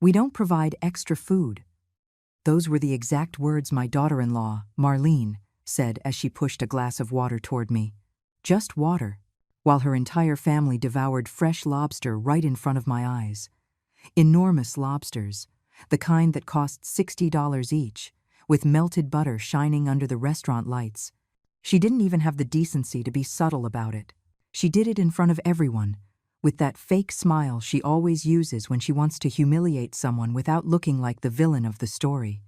"We don't provide extra food." Those were the exact words my daughter-in-law, Marlene, said as she pushed a glass of water toward me. Just water, while her entire family devoured fresh lobster right in front of my eyes. Enormous lobsters, the kind that cost $60 each, with melted butter shining under the restaurant lights. She didn't even have the decency to be subtle about it. She did it in front of everyone, with that fake smile she always uses when she wants to humiliate someone without looking like the villain of the story.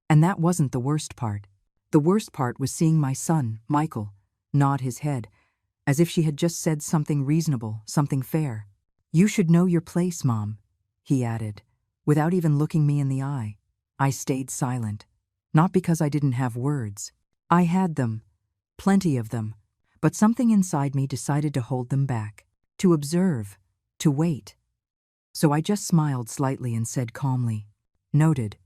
And that wasn't the worst part. The worst part was seeing my son, Michael, nod his head, as if she had just said something reasonable, something fair. "You should know your place, Mom," he added, without even looking me in the eye. I stayed silent, not because I didn't have words. I had them, plenty of them, but something inside me decided to hold them back, to observe, to wait. So I just smiled slightly and said calmly, "Noted."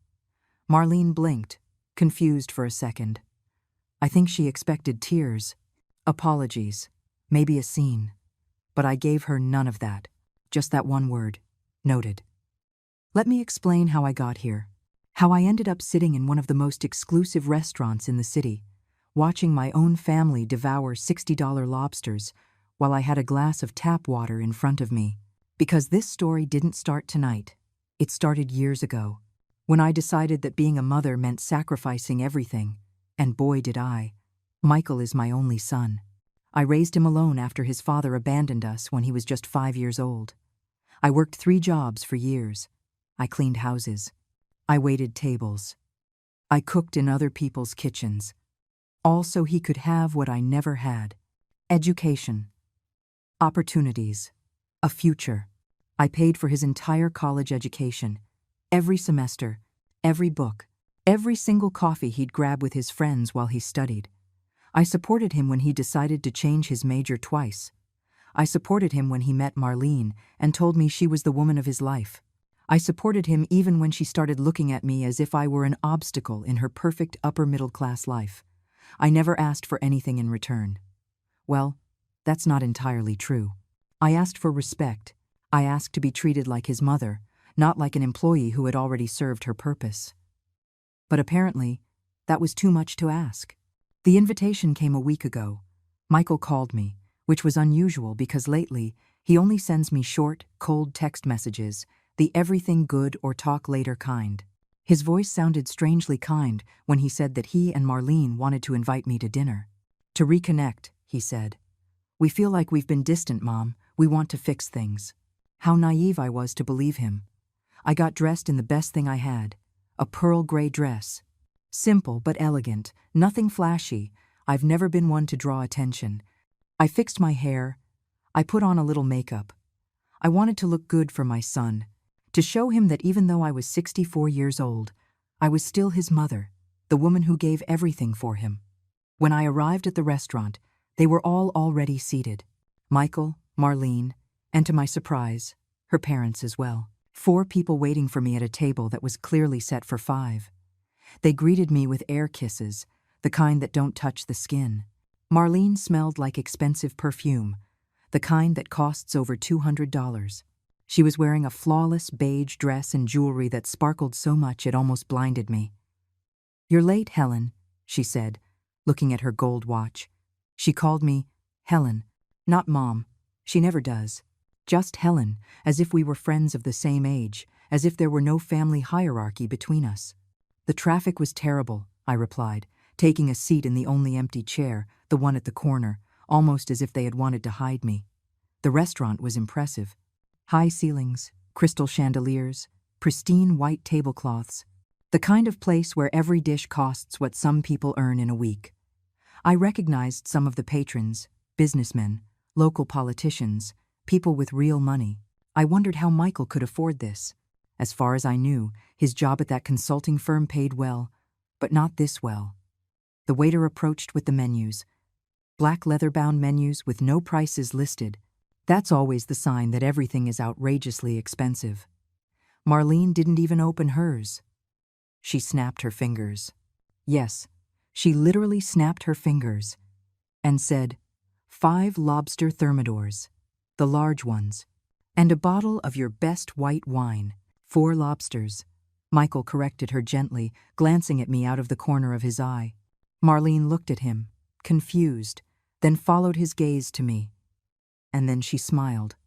Marlene blinked, confused for a second. I think she expected tears, apologies, maybe a scene. But I gave her none of that, just that one word, "Noted." Let me explain how I got here, how I ended up sitting in one of the most exclusive restaurants in the city, watching my own family devour $60 lobsters while I had a glass of tap water in front of me. Because this story didn't start tonight. It started years ago, when I decided that being a mother meant sacrificing everything, and boy did I. Michael is my only son. I raised him alone after his father abandoned us when he was just 5 years old. I worked 3 jobs for years. I cleaned houses. I waited tables. I cooked in other people's kitchens. All so he could have what I never had: education, opportunities, a future. I paid for his entire college education, every semester, every book, every single coffee he'd grab with his friends while he studied. I supported him when he decided to change his major twice. I supported him when he met Marlene and told me she was the woman of his life. I supported him even when she started looking at me as if I were an obstacle in her perfect upper-middle-class life. I never asked for anything in return. Well, that's not entirely true. I asked for respect. I asked to be treated like his mother, not like an employee who had already served her purpose. But apparently, that was too much to ask. The invitation came a week ago. Michael called me, which was unusual because lately he only sends me short, cold text messages, the everything good or talk later kind. His voice sounded strangely kind when he said that he and Marlene wanted to invite me to dinner. "To reconnect," he said. "We feel like we've been distant, Mom. We want to fix things." How naive I was to believe him. I got dressed in the best thing I had, a pearl gray dress. Simple but elegant, nothing flashy. I've never been one to draw attention. I fixed my hair. I put on a little makeup. I wanted to look good for my son, to show him that even though I was 64 years old, I was still his mother, the woman who gave everything for him. When I arrived at the restaurant, they were all already seated. Michael, Marlene, and to my surprise, her parents as well. 4 people waiting for me at a table that was clearly set for 5. They greeted me with air kisses, the kind that don't touch the skin. Marlene smelled like expensive perfume, the kind that costs over $200. She was wearing a flawless beige dress and jewelry that sparkled so much it almost blinded me. "You're late, Helen," she said, looking at her gold watch. She called me Helen, not Mom. She never does. Just Helen, as if we were friends of the same age, as if there were no family hierarchy between us. "The traffic was terrible," I replied, taking a seat in the only empty chair, the one at the corner, almost as if they had wanted to hide me. The restaurant was impressive. High ceilings, crystal chandeliers, pristine white tablecloths, the kind of place where every dish costs what some people earn in a week. I recognized some of the patrons, businessmen, local politicians, people with real money. I wondered how Michael could afford this. As far as I knew, his job at that consulting firm paid well, but not this well. The waiter approached with the menus. Black leather-bound menus with no prices listed. That's always the sign that everything is outrageously expensive. Marlene didn't even open hers. She snapped her fingers. Yes, she literally snapped her fingers and said, 5 lobster thermidors, the large ones, and a bottle of your best white wine, 4 lobsters. Michael corrected her gently, glancing at me out of the corner of his eye. Marlene looked at him, confused, then followed his gaze to me. And then she smiled.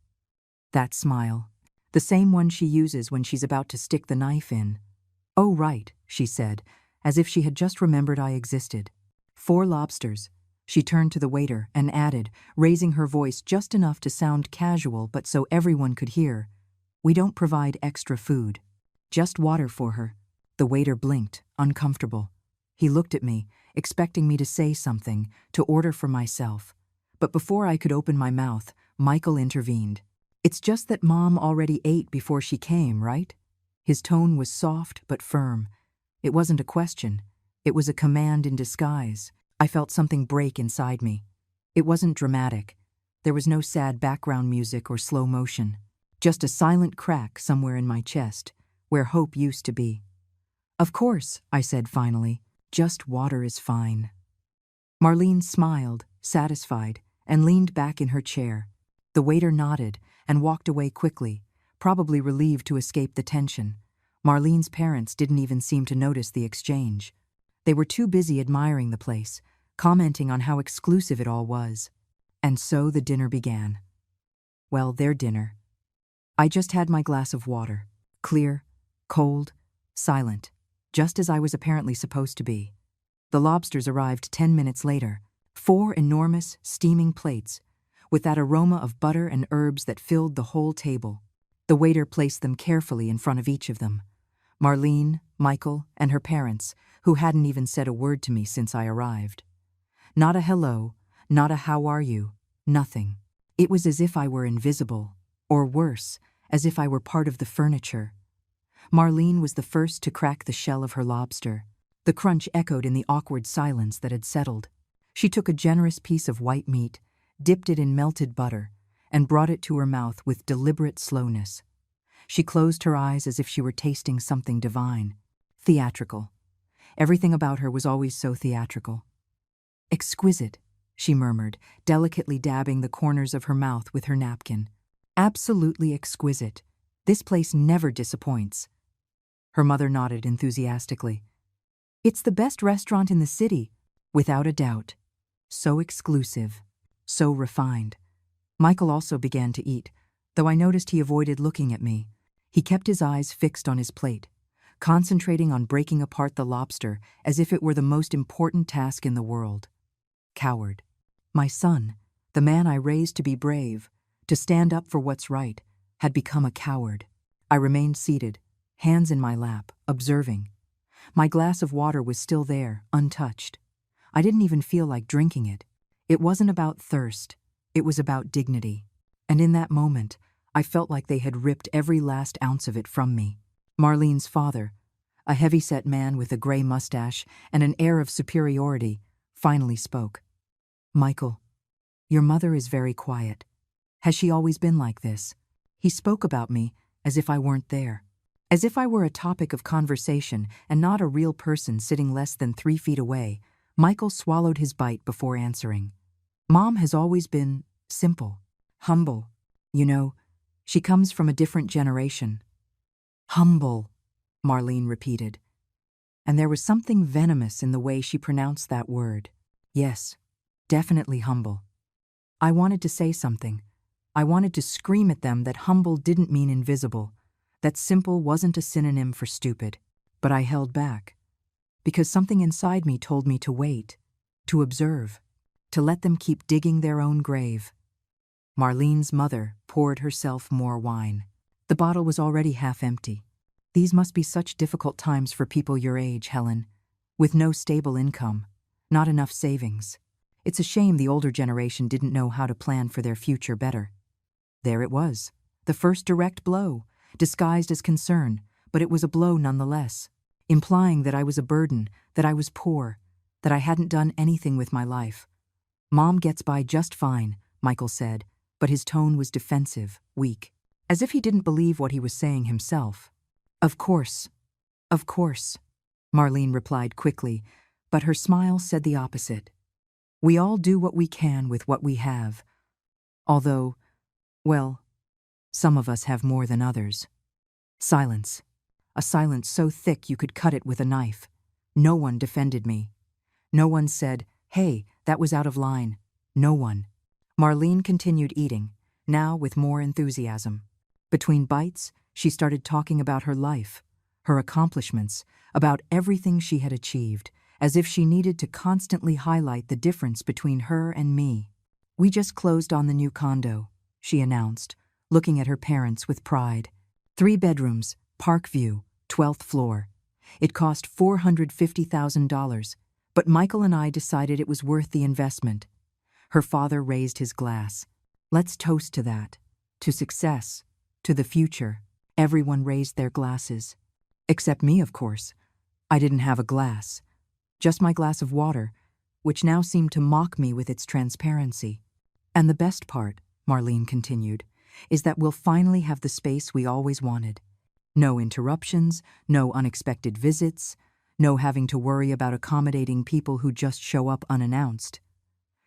That smile, the same one she uses when she's about to stick the knife in. "Oh, right," she said, as if she had just remembered I existed. 4 lobsters. She turned to the waiter and added, raising her voice just enough to sound casual but so everyone could hear, "We don't provide extra food. Just water for her." The waiter blinked, uncomfortable. He looked at me, expecting me to say something, to order for myself. But before I could open my mouth, Michael intervened. "It's just that Mom already ate before she came, right?" His tone was soft but firm. It wasn't a question. It was a command in disguise. I felt something break inside me. It wasn't dramatic. There was no sad background music or slow motion. Just a silent crack somewhere in my chest, where hope used to be. "Of course," I said finally. "Just water is fine." Marlene smiled, satisfied, and leaned back in her chair. The waiter nodded and walked away quickly, probably relieved to escape the tension. Marlene's parents didn't even seem to notice the exchange. They were too busy admiring the place, commenting on how exclusive it all was. And so the dinner began. Well, their dinner. I just had my glass of water, clear, cold, silent, just as I was apparently supposed to be. The lobsters arrived 10 minutes later, 4 enormous, steaming plates, with that aroma of butter and herbs that filled the whole table. The waiter placed them carefully in front of each of them. Marlene, Michael, and her parents, who hadn't even said a word to me since I arrived. Not a hello, not a how are you, nothing. It was as if I were invisible, or worse, as if I were part of the furniture. Marlene was the first to crack the shell of her lobster. The crunch echoed in the awkward silence that had settled. She took a generous piece of white meat, dipped it in melted butter, and brought it to her mouth with deliberate slowness. She closed her eyes as if she were tasting something divine. Theatrical. Everything about her was always so theatrical. "Exquisite," she murmured, delicately dabbing the corners of her mouth with her napkin. "Absolutely exquisite. This place never disappoints." Her mother nodded enthusiastically. "It's the best restaurant in the city, without a doubt. So exclusive, so refined." Michael also began to eat, though I noticed he avoided looking at me. He kept his eyes fixed on his plate, concentrating on breaking apart the lobster as if it were the most important task in the world. Coward. My son, the man I raised to be brave, to stand up for what's right, had become a coward. I remained seated, hands in my lap, observing. My glass of water was still there, untouched. I didn't even feel like drinking it. It wasn't about thirst. It was about dignity. And in that moment, I felt like they had ripped every last ounce of it from me. Marlene's father, a heavy-set man with a gray mustache and an air of superiority, finally spoke. "Michael, your mother is very quiet. Has she always been like this?" He spoke about me as if I weren't there, as if I were a topic of conversation and not a real person sitting less than 3 feet away. Michael swallowed his bite before answering. "Mom has always been simple, humble. You know, she comes from a different generation." "Humble," Marlene repeated. And there was something venomous in the way she pronounced that word. Yes, definitely humble. I wanted to say something. I wanted to scream at them that humble didn't mean invisible, that simple wasn't a synonym for stupid. But I held back, because something inside me told me to wait, to observe, to let them keep digging their own grave. Marlene's mother poured herself more wine. The bottle was already half empty. "These must be such difficult times for people your age, Helen, with no stable income, not enough savings. It's a shame the older generation didn't know how to plan for their future better." There it was, the first direct blow, disguised as concern, but it was a blow nonetheless, implying that I was a burden, that I was poor, that I hadn't done anything with my life. "Mom gets by just fine," Michael said, but his tone was defensive, weak, as if he didn't believe what he was saying himself. Of course," Marlene replied quickly, but her smile said the opposite. "We all do what we can with what we have. Although, well, some of us have more than others." Silence. A silence so thick you could cut it with a knife. No one defended me. No one said, "Hey, that was out of line." No one. Marlene continued eating, now with more enthusiasm. Between bites, she started talking about her life, her accomplishments, about everything she had achieved, as if she needed to constantly highlight the difference between her and me. "We just closed on the new condo," she announced, looking at her parents with pride. 3 bedrooms, park view, 12th floor. It cost $450,000, but Michael and I decided it was worth the investment. Her father raised his glass. "Let's toast to that. To success. To the future." Everyone raised their glasses. Except me, of course. I didn't have a glass. Just my glass of water, which now seemed to mock me with its transparency. "And the best part," Marlene continued, "is that we'll finally have the space we always wanted. No interruptions, no unexpected visits, no having to worry about accommodating people who just show up unannounced."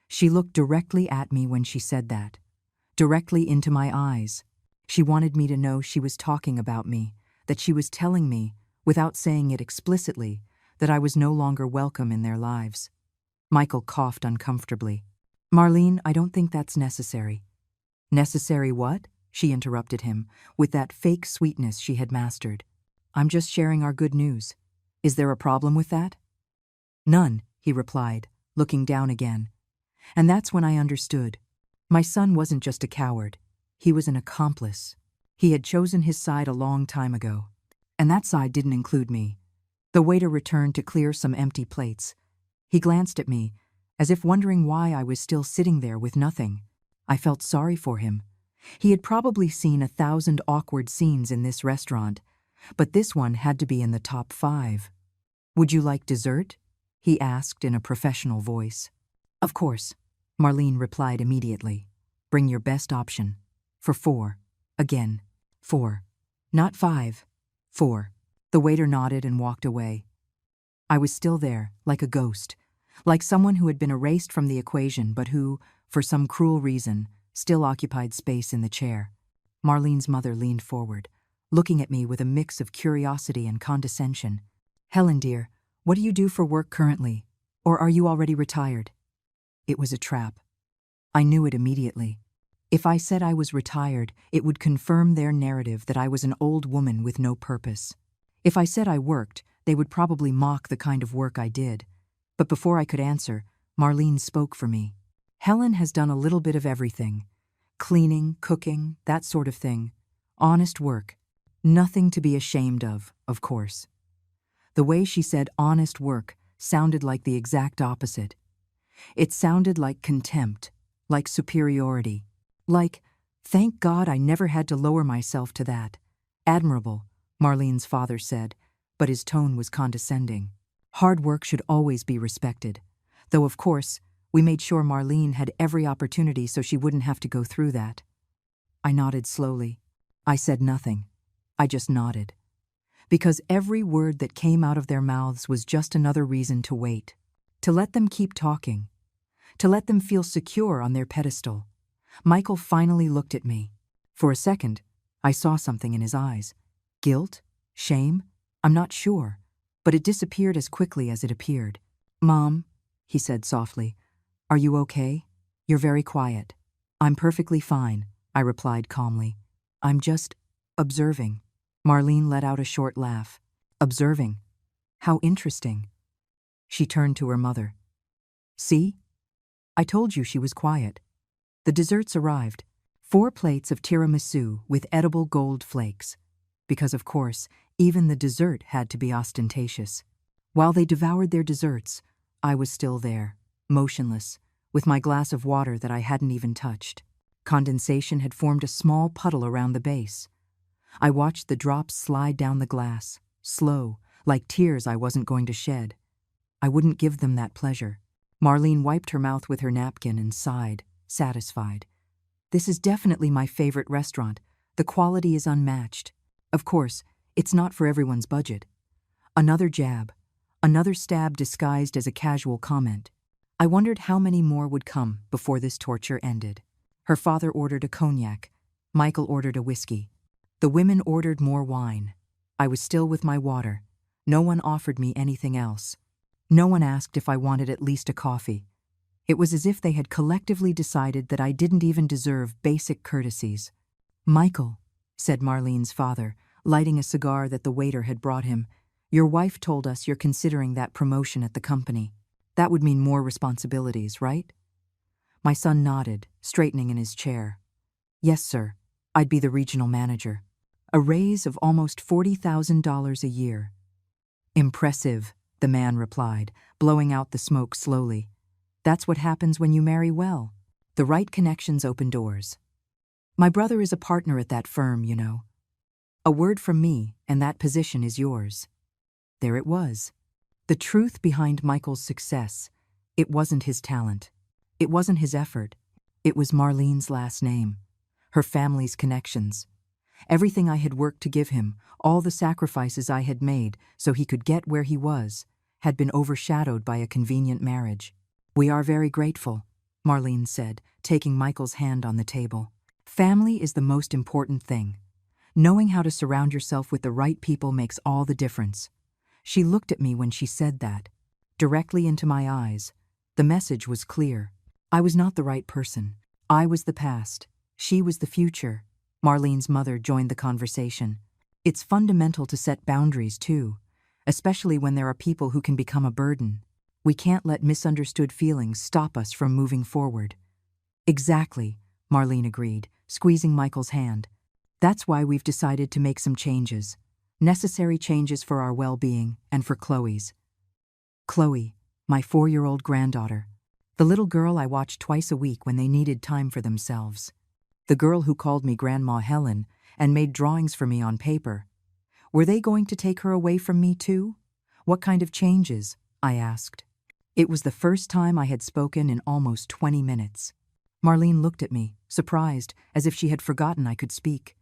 She looked directly at me when she said that, directly into my eyes. She wanted me to know she was talking about me, that she was telling me, without saying it explicitly, that I was no longer welcome in their lives. Michael coughed uncomfortably. "Marlene, I don't think that's necessary." "Necessary what?" she interrupted him, with that fake sweetness she had mastered. "I'm just sharing our good news. Is there a problem with that?" "None," he replied, looking down again. And that's when I understood. My son wasn't just a coward. He was an accomplice. He had chosen his side a long time ago. And that side didn't include me. The waiter returned to clear some empty plates. He glanced at me, as if wondering why I was still sitting there with nothing. I felt sorry for him. He had probably seen 1,000 awkward scenes in this restaurant, but this one had to be in the top 5. "Would you like dessert?" he asked in a professional voice. "Of course," Marlene replied immediately. "Bring your best option. For 4. Again. 4. Not 5. 4. The waiter nodded and walked away. I was still there, like a ghost, like someone who had been erased from the equation but who, for some cruel reason, still occupied space in the chair. Marlene's mother leaned forward, looking at me with a mix of curiosity and condescension. "Helen, dear, what do you do for work currently? Or are you already retired?" It was a trap. I knew it immediately. If I said I was retired, it would confirm their narrative that I was an old woman with no purpose. If I said I worked, they would probably mock the kind of work I did. But before I could answer, Marlene spoke for me. "Helen has done a little bit of everything. Cleaning, cooking, that sort of thing. Honest work. Nothing to be ashamed of course." The way she said honest work sounded like the exact opposite. It sounded like contempt, like superiority, like, "Thank God I never had to lower myself to that." "Admirable," Marlene's father said, but his tone was condescending. Hard work should always be respected, though of course, we made sure Marlene had every opportunity so she wouldn't have to go through that. I nodded slowly. I said nothing. I just nodded. Because every word that came out of their mouths was just another reason to wait, to let them keep talking, to let them feel secure on their pedestal. Michael finally looked at me. For a second, I saw something in his eyes. Guilt? Shame? I'm not sure, but it disappeared as quickly as it appeared. "Mom," he said softly, "are you okay? You're very quiet." "I'm perfectly fine," I replied calmly. "I'm just observing." Marlene let out a short laugh. "Observing? How interesting." She turned to her mother. "See? I told you she was quiet." The desserts arrived. 4 plates of tiramisu with edible gold flakes. Because, of course, even the dessert had to be ostentatious. While they devoured their desserts, I was still there, motionless, with my glass of water that I hadn't even touched. Condensation had formed a small puddle around the base. I watched the drops slide down the glass, slow, like tears I wasn't going to shed. I wouldn't give them that pleasure. Marlene wiped her mouth with her napkin and sighed, satisfied. "This is definitely my favorite restaurant. The quality is unmatched. Of course, it's not for everyone's budget." Another jab, another stab disguised as a casual comment. I wondered how many more would come before this torture ended. Her father ordered a cognac. Michael ordered a whiskey. The women ordered more wine. I was still with my water. No one offered me anything else. No one asked if I wanted at least a coffee. It was as if they had collectively decided that I didn't even deserve basic courtesies. "Michael," said Marlene's father, lighting a cigar that the waiter had brought him, "your wife told us you're considering that promotion at the company. That would mean more responsibilities, right?" My son nodded, straightening in his chair. "Yes, sir. I'd be the regional manager. A raise of almost $40,000 a year." "Impressive," the man replied, blowing out the smoke slowly. "That's what happens when you marry well. The right connections open doors. My brother is a partner at that firm, you know. A word from me, and that position is yours." There it was. The truth behind Michael's success. It wasn't his talent. It wasn't his effort. It was Marlene's last name, her family's connections. Everything I had worked to give him, all the sacrifices I had made so he could get where he was, had been overshadowed by a convenient marriage. "We are very grateful," Marlene said, taking Michael's hand on the table. "Family is the most important thing. Knowing how to surround yourself with the right people makes all the difference." She looked at me when she said that, directly into my eyes. The message was clear. I was not the right person. I was the past. She was the future. Marlene's mother joined the conversation. "It's fundamental to set boundaries, too, especially when there are people who can become a burden. We can't let misunderstood feelings stop us from moving forward." "Exactly," Marlene agreed, squeezing Michael's hand. "That's why we've decided to make some changes. Necessary changes for our well-being and for Chloe's." Chloe, my 4-year-old granddaughter. The little girl I watched twice a week when they needed time for themselves. The girl who called me Grandma Helen and made drawings for me on paper. Were they going to take her away from me too? What kind of changes? I asked. It was the first time I had spoken in almost 20 minutes. Marlene looked at me, surprised, as if she had forgotten I could speak.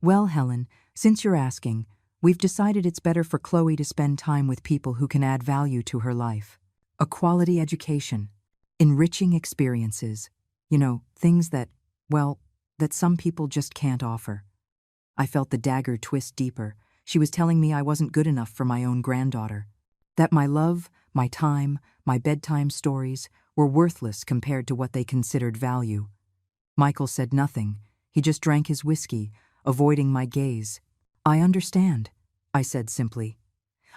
"Well, Helen, since you're asking, we've decided it's better for Chloe to spend time with people who can add value to her life. A quality education, enriching experiences, things that, that some people just can't offer." I felt the dagger twist deeper. She was telling me I wasn't good enough for my own granddaughter. That my love, my time, my bedtime stories were worthless compared to what they considered value. Michael said nothing. He just drank his whiskey, avoiding my gaze. "I understand," I said simply.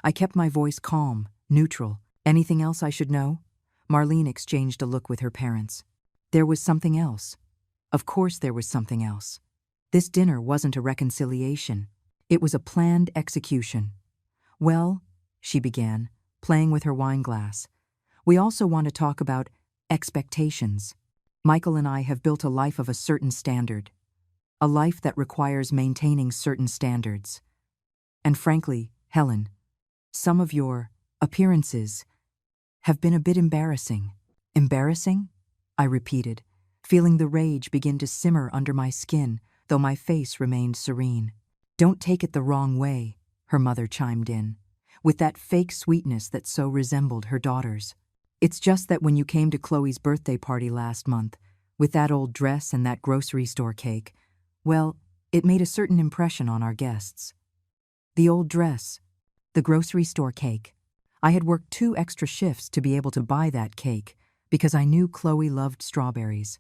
I kept my voice calm, neutral. "Anything else I should know?" Marlene exchanged a look with her parents. There was something else. Of course there was something else. This dinner wasn't a reconciliation. It was a planned execution. "Well," she began, playing with her wine glass, "we also want to talk about expectations. Michael and I have built a life of a certain standard. A life that requires maintaining certain standards. And frankly, Helen, some of your appearances have been a bit embarrassing." "Embarrassing?" I repeated, feeling the rage begin to simmer under my skin, though my face remained serene. "Don't take it the wrong way," her mother chimed in, with that fake sweetness that so resembled her daughter's. "It's just that when you came to Chloe's birthday party last month, with that old dress and that grocery store cake, well, it made a certain impression on our guests." The old dress, the grocery store cake. I had worked 2 extra shifts to be able to buy that cake because I knew Chloe loved strawberries.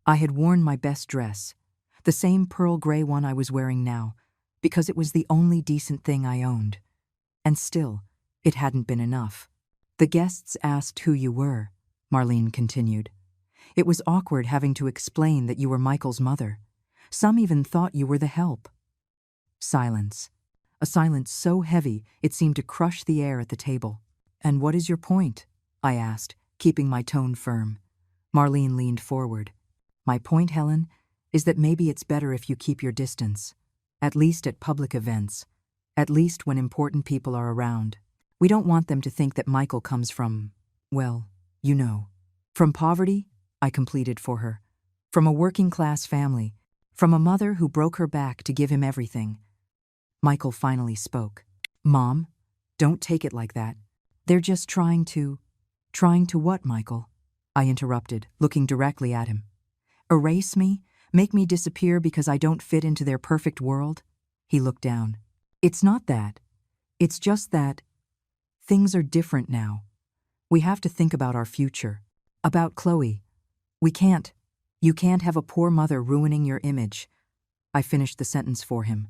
I had worn my best dress, the same pearl gray one I was wearing now, because it was the only decent thing I owned. And still, it hadn't been enough. "The guests asked who you were," Marlene continued. "It was awkward having to explain that you were Michael's mother. Some even thought you were the help." Silence. A silence so heavy it seemed to crush the air at the table. "And what is your point?" I asked, keeping my tone firm. Marlene leaned forward. "My point, Helen, is that maybe it's better if you keep your distance. At least at public events. At least when important people are around. We don't want them to think that Michael comes from, from poverty," I completed for her. "From a working-class family. From a mother who broke her back to give him everything." Michael finally spoke. "Mom, don't take it like that. They're just trying to what, Michael?" I interrupted, looking directly at him. "Erase me? Make me disappear because I don't fit into their perfect world?" He looked down. It's not that. It's just that things are different now. We have to think about our future. About Chloe. You can't have a poor mother ruining your image. I finished the sentence for him.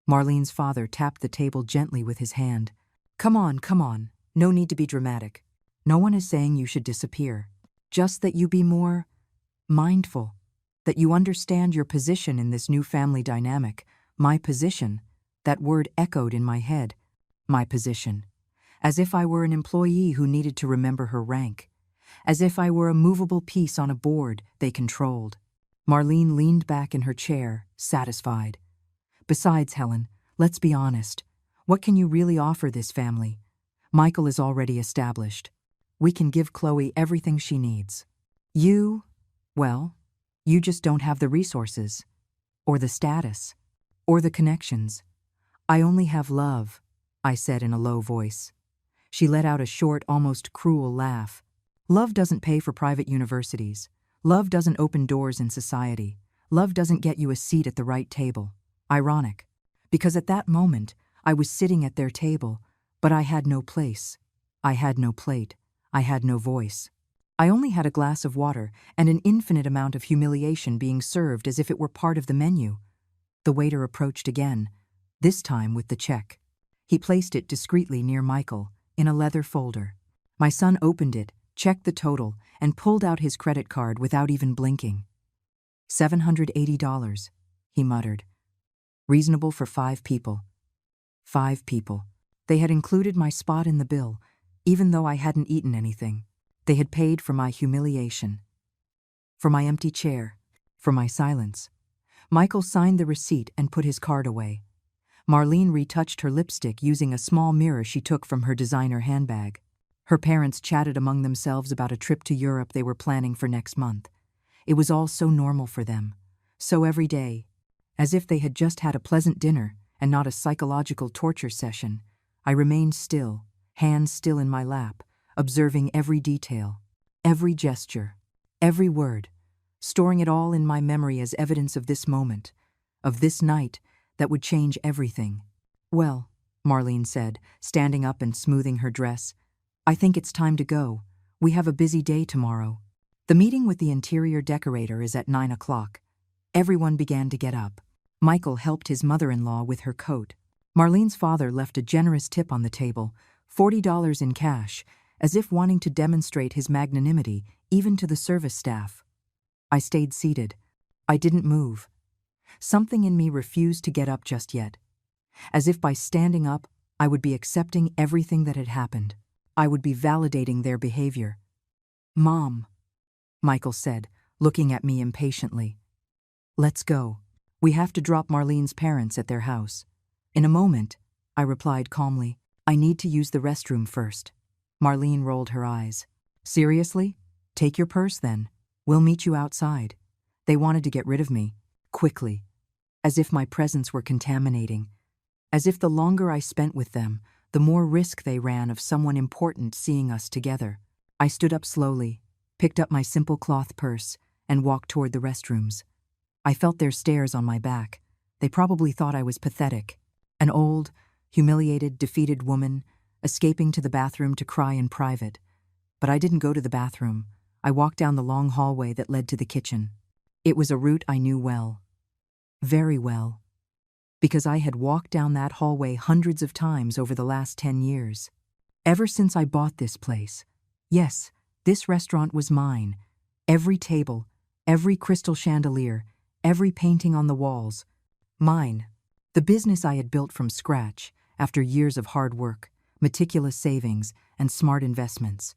Marlene's father tapped the table gently with his hand. Come on. No need to be dramatic. No one is saying you should disappear. Just that you be more mindful. That you understand your position in this new family dynamic. My position. That word echoed in my head. My position. As if I were an employee who needed to remember her rank. As if I were a movable piece on a board they controlled. Marlene leaned back in her chair, satisfied. Besides, Helen, let's be honest. What can you really offer this family? Michael is already established. We can give Chloe everything she needs. You just don't have the resources. Or the status. Or the connections. I only have love, I said in a low voice. She let out a short, almost cruel laugh. Love doesn't pay for private universities. Love doesn't open doors in society. Love doesn't get you a seat at the right table. Ironic. Because at that moment, I was sitting at their table, but I had no place. I had no plate. I had no voice. I only had a glass of water and an infinite amount of humiliation being served as if it were part of the menu. The waiter approached again, this time with the check. He placed it discreetly near Michael, in a leather folder. My son opened it, checked the total, and pulled out his credit card without even blinking. $780, he muttered. Reasonable for 5 people. 5 people. They had included my spot in the bill, even though I hadn't eaten anything. They had paid for my humiliation. For my empty chair. For my silence. Michael signed the receipt and put his card away. Marlene retouched her lipstick using a small mirror she took from her designer handbag. Her parents chatted among themselves about a trip to Europe they were planning for next month. It was all so normal for them. So every day. As if they had just had a pleasant dinner and not a psychological torture session. I remained still, hands still in my lap, observing every detail, every gesture, every word, storing it all in my memory as evidence of this moment, of this night that would change everything. Well, Marlene said, standing up and smoothing her dress, I think it's time to go. We have a busy day tomorrow. The meeting with the interior decorator is at 9 o'clock. Everyone began to get up. Michael helped his mother-in-law with her coat. Marlene's father left a generous tip on the table, $40 in cash, as if wanting to demonstrate his magnanimity even to the service staff. I stayed seated. I didn't move. Something in me refused to get up just yet. As if by standing up, I would be accepting everything that had happened. I would be validating their behavior. Mom, Michael said, looking at me impatiently. Let's go. We have to drop Marlene's parents at their house. In a moment, I replied calmly. I need to use the restroom first. Marlene rolled her eyes. Seriously? Take your purse then. We'll meet you outside. They wanted to get rid of me. Quickly. As if my presence were contaminating. As if the longer I spent with them, the more risk they ran of someone important seeing us together. I stood up slowly, picked up my simple cloth purse, and walked toward the restrooms. I felt their stares on my back. They probably thought I was pathetic. An old, humiliated, defeated woman, escaping to the bathroom to cry in private. But I didn't go to the bathroom. I walked down the long hallway that led to the kitchen. It was a route I knew well. Very well. Because I had walked down that hallway hundreds of times over the last 10 years. Ever since I bought this place. Yes, this restaurant was mine. Every table, every crystal chandelier, every painting on the walls. Mine. The business I had built from scratch, after years of hard work, meticulous savings, and smart investments.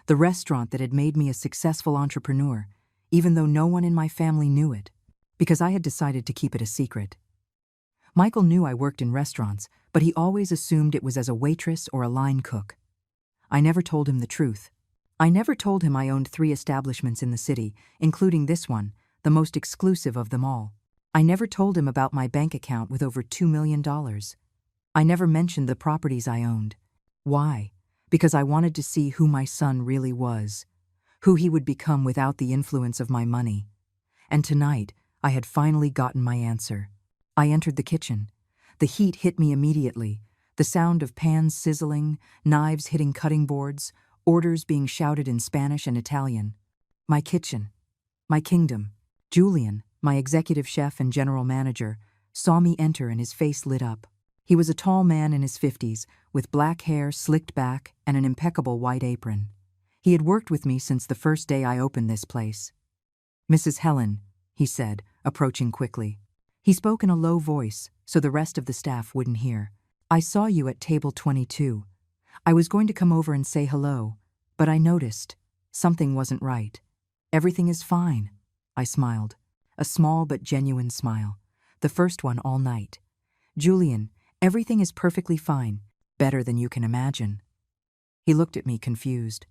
The restaurant that had made me a successful entrepreneur, even though no one in my family knew it, because I had decided to keep it a secret. Michael knew I worked in restaurants, but he always assumed it was as a waitress or a line cook. I never told him the truth. I never told him I owned 3 establishments in the city, including this one, the most exclusive of them all. I never told him about my bank account with over $2 million. I never mentioned the properties I owned. Why? Because I wanted to see who my son really was, who he would become without the influence of my money. And tonight, I had finally gotten my answer. I entered the kitchen. The heat hit me immediately. The sound of pans sizzling, knives hitting cutting boards, orders being shouted in Spanish and Italian. My kitchen, my kingdom. Julian, my executive chef and general manager, saw me enter and his face lit up. He was a tall man in his 50s, with black hair slicked back and an impeccable white apron. He had worked with me since the first day I opened this place. "Mrs. Helen," he said, approaching quickly. He spoke in a low voice, so the rest of the staff wouldn't hear. "I saw you at table 22. I was going to come over and say hello, but I noticed something wasn't right." "Everything is fine," I smiled. A small but genuine smile. The first one all night. "Julian, everything is perfectly fine. Better than you can imagine." He looked at me confused.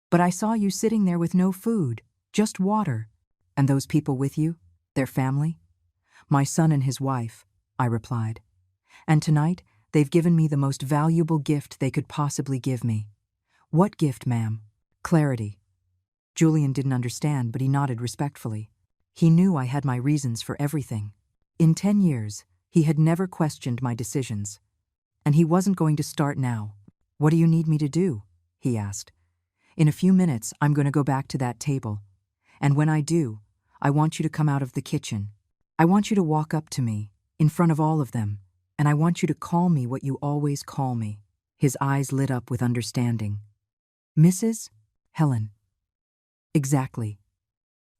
"But I saw you sitting there with no food, just water. And those people with you? Their family?" "My son and his wife," I replied. "And tonight, they've given me the most valuable gift they could possibly give me." "What gift, ma'am?" "Clarity." Julian didn't understand, but he nodded respectfully. He knew I had my reasons for everything. In 10 years, he had never questioned my decisions. And he wasn't going to start now. "What do you need me to do?" he asked. "In a few minutes, I'm going to go back to that table. And when I do, I want you to come out of the kitchen. I want you to walk up to me, in front of all of them, and I want you to call me what you always call me." His eyes lit up with understanding. "Mrs. Helen." "Exactly."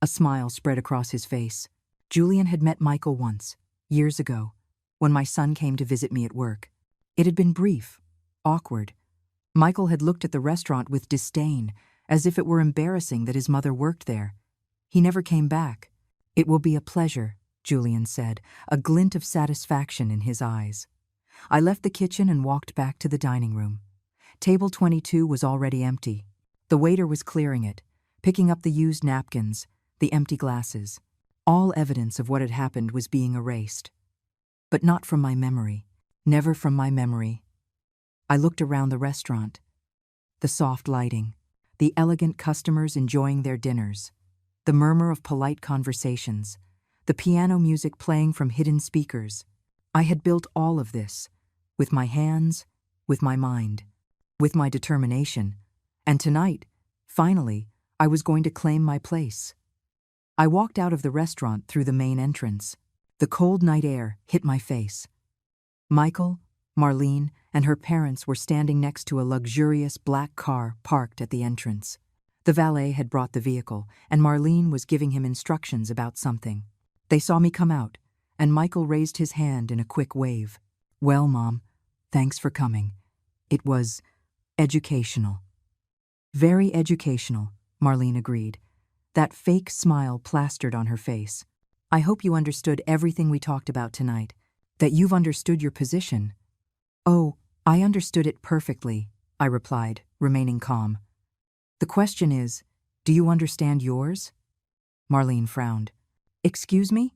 A smile spread across his face. Julian had met Michael once, years ago, when my son came to visit me at work. It had been brief, awkward. Michael had looked at the restaurant with disdain, as if it were embarrassing that his mother worked there. He never came back. "It will be a pleasure," Julian said, a glint of satisfaction in his eyes. I left the kitchen and walked back to the dining room. Table 22 was already empty. The waiter was clearing it, picking up the used napkins, the empty glasses. All evidence of what had happened was being erased. But not from my memory. Never from my memory. I looked around the restaurant. The soft lighting, the elegant customers enjoying their dinners, the murmur of polite conversations, the piano music playing from hidden speakers. I had built all of this, with my hands, with my mind, with my determination, and tonight, finally, I was going to claim my place. I walked out of the restaurant through the main entrance. The cold night air hit my face. Michael, Marlene, and her parents were standing next to a luxurious black car parked at the entrance. The valet had brought the vehicle, and Marlene was giving him instructions about something. They saw me come out, and Michael raised his hand in a quick wave. "Well, Mom, thanks for coming. It was educational." "Very educational," Marlene agreed, that fake smile plastered on her face. "I hope you understood everything we talked about tonight, that you've understood your position." "Oh, I understood it perfectly," I replied, remaining calm. "The question is, do you understand yours?" Marlene frowned. "Excuse me?"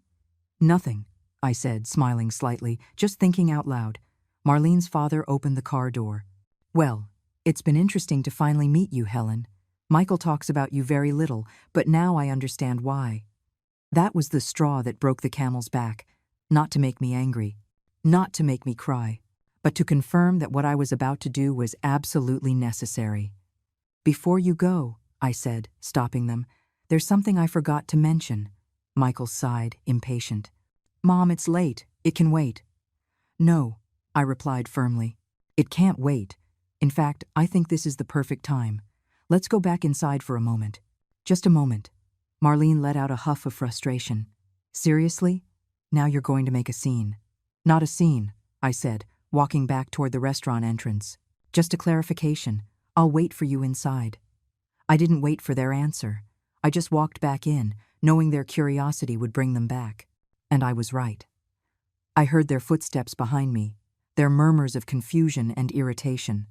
"Nothing," I said, smiling slightly, just thinking out loud. Marlene's father opened the car door. "Well, it's been interesting to finally meet you, Helen. Michael talks about you very little, but now I understand why." That was the straw that broke the camel's back, not to make me angry, not to make me cry, but to confirm that what I was about to do was absolutely necessary. "Before you go," I said, stopping them, "there's something I forgot to mention." Michael sighed, impatient. "Mom, it's late. It can wait." "No," I replied firmly. "It can't wait. In fact, I think this is the perfect time. Let's go back inside for a moment." "Just a moment." Marlene let out a huff of frustration. "Seriously? Now you're going to make a scene." "Not a scene," I said, walking back toward the restaurant entrance. "Just a clarification. I'll wait for you inside." I didn't wait for their answer. I just walked back in, knowing their curiosity would bring them back. And I was right. I heard their footsteps behind me, their murmurs of confusion and irritation.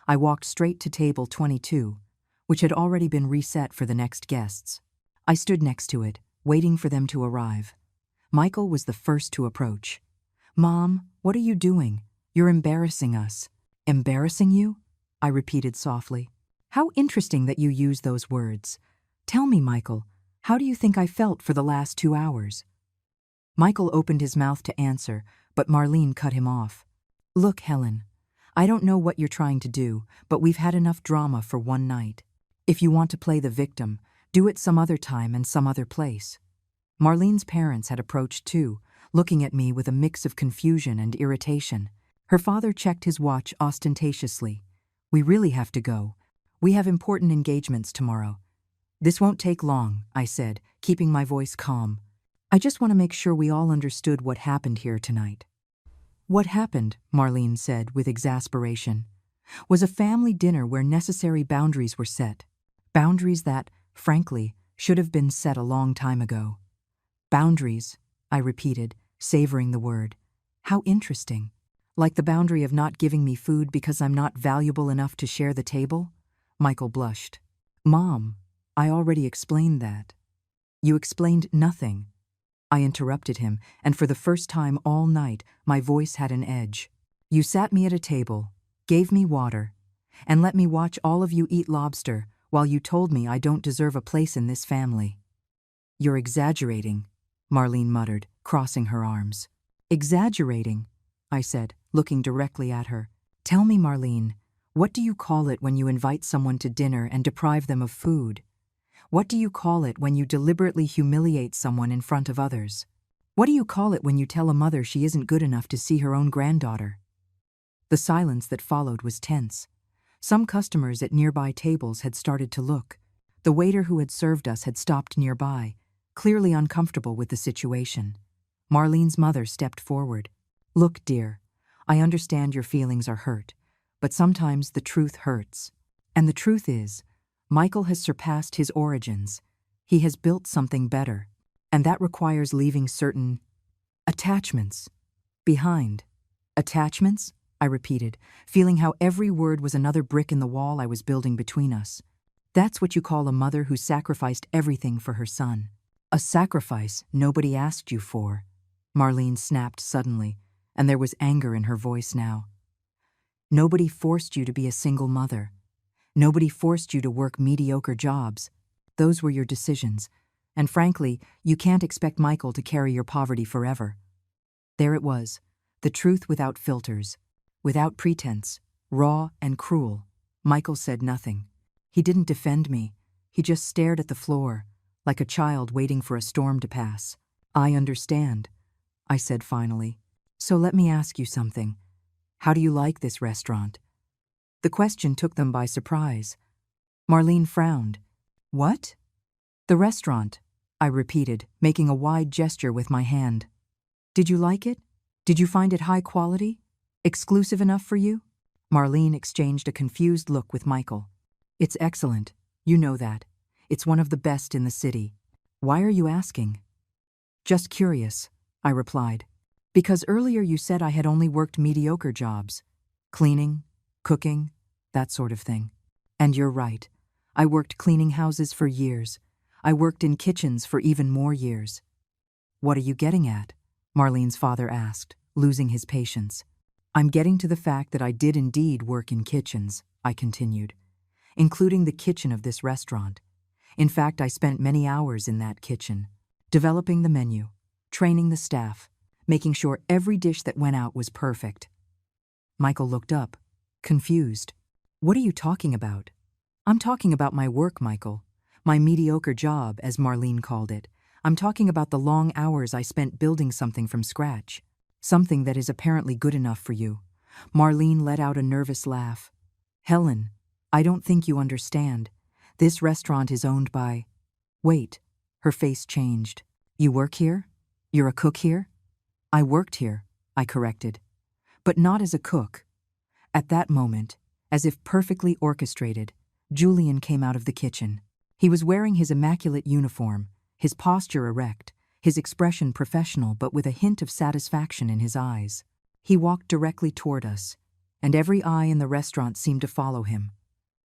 I walked straight to table 22, which had already been reset for the next guests. I stood next to it, waiting for them to arrive. Michael was the first to approach. "Mom, what are you doing? You're embarrassing us." "Embarrassing you?" I repeated softly. "How interesting that you use those words. Tell me, Michael, how do you think I felt for the last 2 hours?" Michael opened his mouth to answer, but Marlene cut him off. Look, Helen, I don't know what you're trying to do, but we've had enough drama for one night. If you want to play the victim, do it some other time and some other place. Marlene's parents had approached too, looking at me with a mix of confusion and irritation. Her father checked his watch ostentatiously. We really have to go. We have important engagements tomorrow. This won't take long, I said, keeping my voice calm. I just want to make sure we all understood what happened here tonight. What happened, Marlene said with exasperation, was a family dinner where necessary boundaries were set. Boundaries that, frankly, should have been set a long time ago. Boundaries, I repeated, savoring the word. How interesting. Like the boundary of not giving me food because I'm not valuable enough to share the table? Michael blushed. Mom, I already explained that. You explained nothing. I interrupted him, and for the first time all night, my voice had an edge. You sat me at a table, gave me water, and let me watch all of you eat lobster while you told me I don't deserve a place in this family. You're exaggerating, Marlene muttered, crossing her arms. Exaggerating, I said, looking directly at her. Tell me, Marlene, what do you call it when you invite someone to dinner and deprive them of food? What do you call it when you deliberately humiliate someone in front of others? What do you call it when you tell a mother she isn't good enough to see her own granddaughter? The silence that followed was tense. Some customers at nearby tables had started to look. The waiter who had served us had stopped nearby, clearly uncomfortable with the situation. Marlene's mother stepped forward. Look, dear, I understand your feelings are hurt, but sometimes the truth hurts. And the truth is, Michael has surpassed his origins. He has built something better, and that requires leaving certain attachments behind. Attachments? I repeated, feeling how every word was another brick in the wall I was building between us. That's what you call a mother who sacrificed everything for her son. A sacrifice nobody asked you for. Marlene snapped suddenly, and there was anger in her voice now. Nobody forced you to be a single mother. Nobody forced you to work mediocre jobs. Those were your decisions, and frankly, you can't expect Michael to carry your poverty forever. There it was, the truth without filters, without pretense, raw and cruel. Michael said nothing. He didn't defend me. He just stared at the floor, like a child waiting for a storm to pass. I understand, I said finally. So let me ask you something. How do you like this restaurant? The question took them by surprise. Marlene frowned. What? The restaurant, I repeated, making a wide gesture with my hand. Did you like it? Did you find it high quality? Exclusive enough for you? Marlene exchanged a confused look with Michael. It's excellent. You know that. It's one of the best in the city. Why are you asking? Just curious, I replied. Because earlier you said I had only worked mediocre jobs. Cleaning, cooking, that sort of thing. And you're right. I worked cleaning houses for years. I worked in kitchens for even more years. What are you getting at? Marlene's father asked, losing his patience. I'm getting to the fact that I did indeed work in kitchens, I continued, including the kitchen of this restaurant. In fact, I spent many hours in that kitchen, developing the menu, training the staff, making sure every dish that went out was perfect. Michael looked up, confused. What are you talking about? I'm talking about my work, Michael. My mediocre job, as Marlene called it. I'm talking about the long hours I spent building something from scratch. Something that is apparently good enough for you. Marlene let out a nervous laugh. Helen, I don't think you understand. This restaurant is owned by… Wait, her face changed. You work here? You're a cook here? I worked here, I corrected. But not as a cook. At that moment, as if perfectly orchestrated, Julian came out of the kitchen. He was wearing his immaculate uniform, his posture erect, his expression professional but with a hint of satisfaction in his eyes. He walked directly toward us, and every eye in the restaurant seemed to follow him.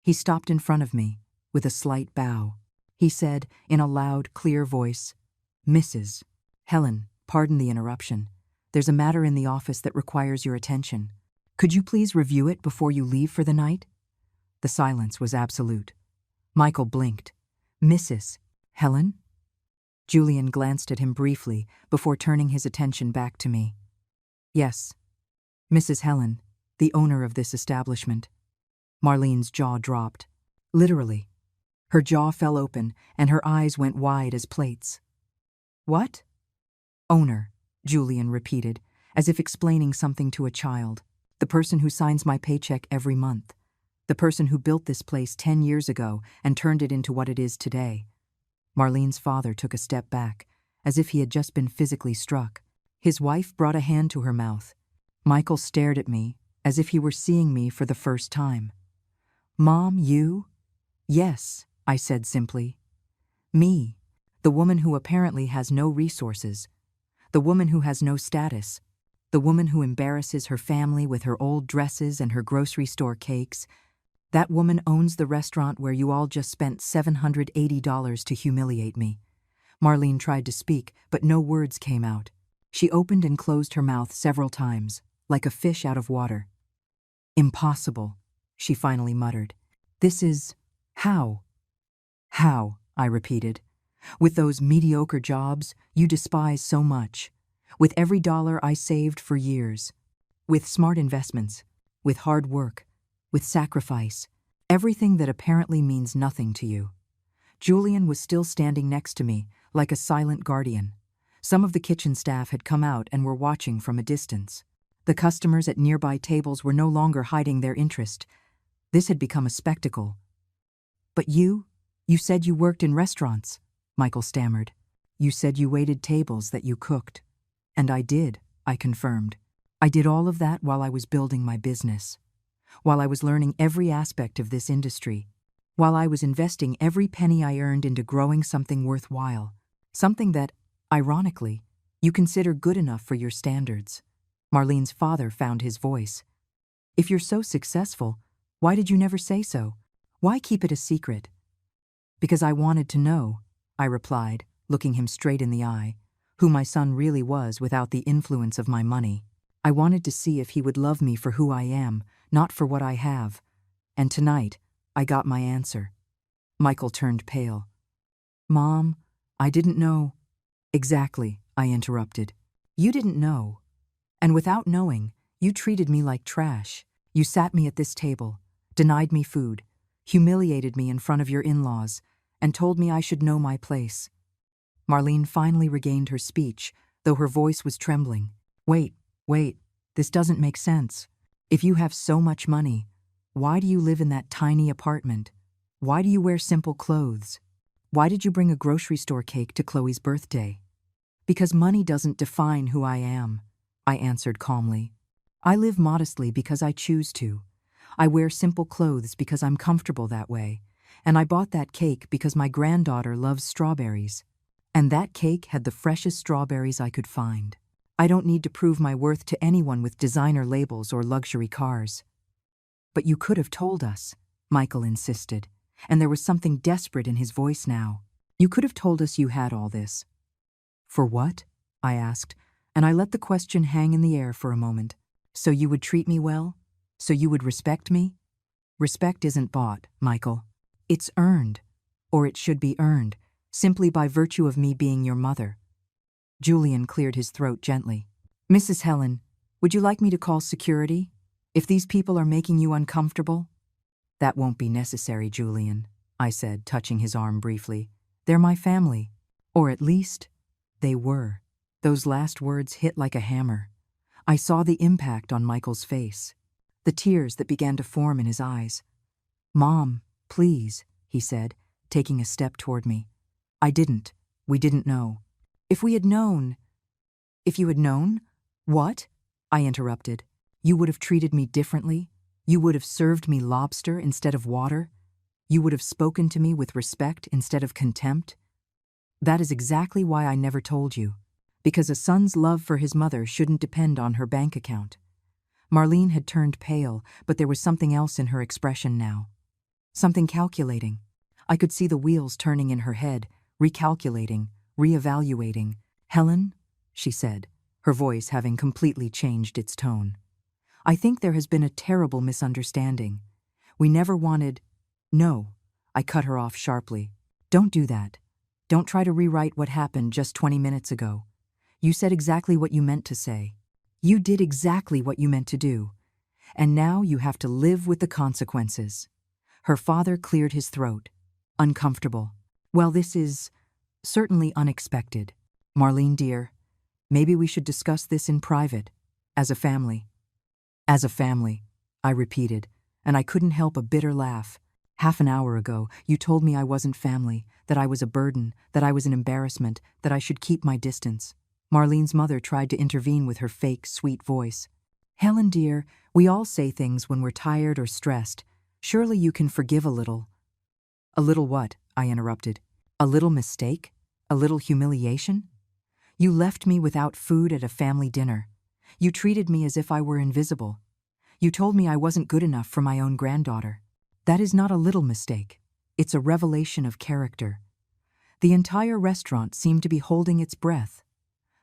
He stopped in front of me, with a slight bow. He said, in a loud, clear voice, Mrs. Helen, pardon the interruption. There's a matter in the office that requires your attention. Could you please review it before you leave for the night? The silence was absolute. Michael blinked. Mrs. Helen? Julian glanced at him briefly before turning his attention back to me. Yes, Mrs. Helen, the owner of this establishment. Marlene's jaw dropped. Literally. Her jaw fell open, and her eyes went wide as plates. What? Owner, Julian repeated, as if explaining something to a child. The person who signs my paycheck every month. The person who built this place 10 years ago and turned it into what it is today. Marlene's father took a step back, as if he had just been physically struck. His wife brought a hand to her mouth. Michael stared at me, as if he were seeing me for the first time. Mom, you? Yes, I said simply. Me, the woman who apparently has no resources. The woman who has no status. The woman who embarrasses her family with her old dresses and her grocery store cakes. That woman owns the restaurant where you all just spent $780 to humiliate me. Marlene tried to speak, but no words came out. She opened and closed her mouth several times, like a fish out of water. Impossible, she finally muttered. This is… how? How, I repeated. With those mediocre jobs you despise so much. With every dollar I saved for years. With smart investments. With hard work. With sacrifice. Everything that apparently means nothing to you. Julian was still standing next to me, like a silent guardian. Some of the kitchen staff had come out and were watching from a distance. The customers at nearby tables were no longer hiding their interest. This had become a spectacle. But you said you worked in restaurants, Michael stammered. You said you waited tables that you cooked. And I did, I confirmed. I did all of that while I was building my business. While I was learning every aspect of this industry. While I was investing every penny I earned into growing something worthwhile. Something that, ironically, you consider good enough for your standards. Marlene's father found his voice. If you're so successful, why did you never say so? Why keep it a secret? Because I wanted to know, I replied, looking him straight in the eye, who my son really was without the influence of my money. I wanted to see if he would love me for who I am, not for what I have. And tonight, I got my answer. Michael turned pale. Mom, I didn't know. Exactly, I interrupted. You didn't know. And without knowing, you treated me like trash. You sat me at this table, denied me food, humiliated me in front of your in-laws, and told me I should know my place. Marlene finally regained her speech, though her voice was trembling. Wait, this doesn't make sense. If you have so much money, why do you live in that tiny apartment? Why do you wear simple clothes? Why did you bring a grocery store cake to Chloe's birthday? Because money doesn't define who I am, I answered calmly. I live modestly because I choose to. I wear simple clothes because I'm comfortable that way. And I bought that cake because my granddaughter loves strawberries. And that cake had the freshest strawberries I could find. I don't need to prove my worth to anyone with designer labels or luxury cars. But you could have told us, Michael insisted, and there was something desperate in his voice now. You could have told us you had all this. For what? I asked, and I let the question hang in the air for a moment. So you would treat me well? So you would respect me? Respect isn't bought, Michael. It's earned, or it should be earned, simply by virtue of me being your mother. Julian cleared his throat gently. Mrs. Helen, would you like me to call security? If these people are making you uncomfortable? That won't be necessary, Julian, I said, touching his arm briefly. They're my family. Or at least, they were. Those last words hit like a hammer. I saw the impact on Michael's face, the tears that began to form in his eyes. Mom, please, he said, taking a step toward me. We didn't know. If we had known… If you had known? What? I interrupted. You would have treated me differently? You would have served me lobster instead of water? You would have spoken to me with respect instead of contempt? That is exactly why I never told you. Because a son's love for his mother shouldn't depend on her bank account. Marlene had turned pale, but there was something else in her expression now. Something calculating. I could see the wheels turning in her head, recalculating, reevaluating. Helen, she said, her voice having completely changed its tone. I think there has been a terrible misunderstanding. We never wanted… No, I cut her off sharply. Don't do that. Don't try to rewrite what happened just 20 minutes ago. You said exactly what you meant to say. You did exactly what you meant to do, and now you have to live with the consequences. Her father cleared his throat. Uncomfortable. Well, this is certainly unexpected. Marlene, dear, maybe we should discuss this in private, as a family. As a family, I repeated, and I couldn't help a bitter laugh. Half an hour ago, you told me I wasn't family, that I was a burden, that I was an embarrassment, that I should keep my distance. Marlene's mother tried to intervene with her fake, sweet voice. Helen, dear, we all say things when we're tired or stressed. Surely you can forgive a little. A little what? I interrupted. A little mistake? A little humiliation? You left me without food at a family dinner. You treated me as if I were invisible. You told me I wasn't good enough for my own granddaughter. That is not a little mistake. It's a revelation of character. The entire restaurant seemed to be holding its breath.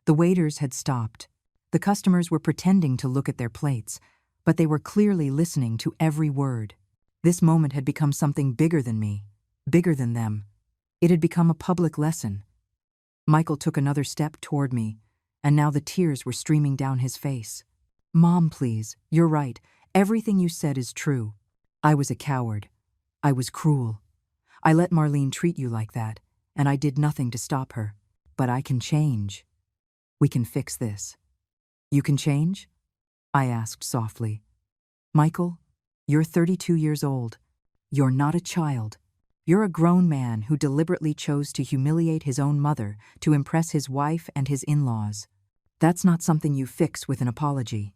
The waiters had stopped. The customers were pretending to look at their plates, but they were clearly listening to every word. This moment had become something bigger than me, bigger than them. It had become a public lesson. Michael took another step toward me, and now the tears were streaming down his face. Mom, please, you're right. Everything you said is true. I was a coward. I was cruel. I let Marlene treat you like that, and I did nothing to stop her. But I can change. We can fix this. You can change? I asked softly. Michael, you're 32 years old. You're not a child. You're a grown man who deliberately chose to humiliate his own mother to impress his wife and his in-laws. That's not something you fix with an apology.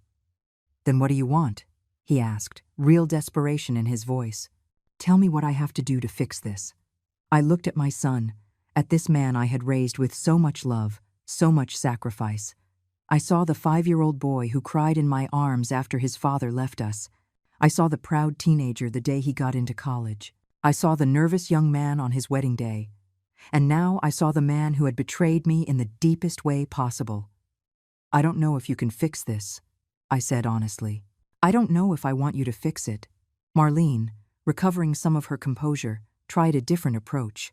Then what do you want? He asked, real desperation in his voice. Tell me what I have to do to fix this. I looked at my son, at this man I had raised with so much love, so much sacrifice. I saw the 5-year-old boy who cried in my arms after his father left us. I saw the proud teenager the day he got into college. I saw the nervous young man on his wedding day. And now I saw the man who had betrayed me in the deepest way possible. I don't know if you can fix this, I said honestly. I don't know if I want you to fix it. Marlene, recovering some of her composure, tried a different approach.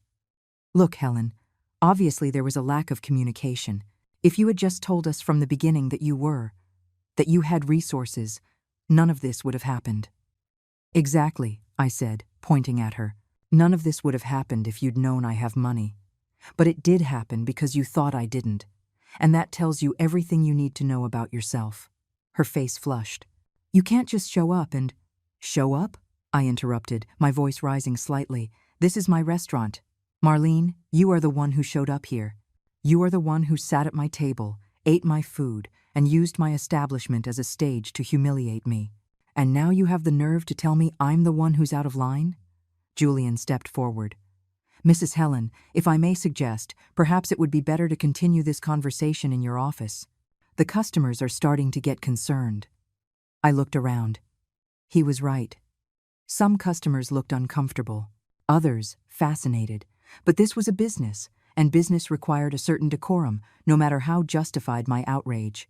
Look, Helen, obviously there was a lack of communication. If you had just told us from the beginning that you had resources, none of this would have happened. Exactly, I said, pointing at her. None of this would have happened if you'd known I have money. But it did happen because you thought I didn't. And that tells you everything you need to know about yourself. Her face flushed. You can't just show up and… Show up? I interrupted, my voice rising slightly. This is my restaurant. Marlene, you are the one who showed up here. You are the one who sat at my table, ate my food, and used my establishment as a stage to humiliate me. And now you have the nerve to tell me I'm the one who's out of line? Julian stepped forward. Mrs. Helen, if I may suggest, perhaps it would be better to continue this conversation in your office. The customers are starting to get concerned. I looked around. He was right. Some customers looked uncomfortable, others fascinated. But this was a business, and business required a certain decorum, no matter how justified my outrage.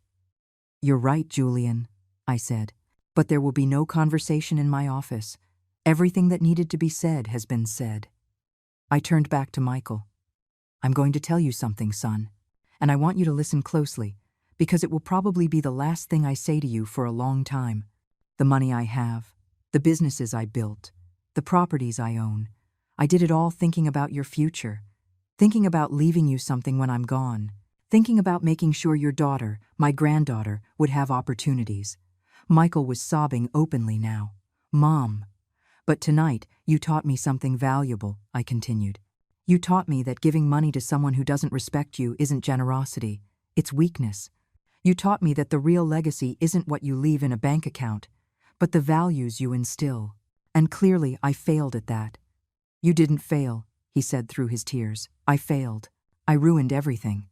You're right, Julian, I said. But there will be no conversation in my office. Everything that needed to be said has been said. I turned back to Michael. I'm going to tell you something, son, and I want you to listen closely, because it will probably be the last thing I say to you for a long time. The money I have, the businesses I built, the properties I own, I did it all thinking about your future, thinking about leaving you something when I'm gone, thinking about making sure your daughter, my granddaughter, would have opportunities. Michael was sobbing openly now. Mom. But tonight, you taught me something valuable, I continued. You taught me that giving money to someone who doesn't respect you isn't generosity, it's weakness. You taught me that the real legacy isn't what you leave in a bank account, but the values you instill. And clearly, I failed at that. You didn't fail, he said through his tears. I failed. I ruined everything.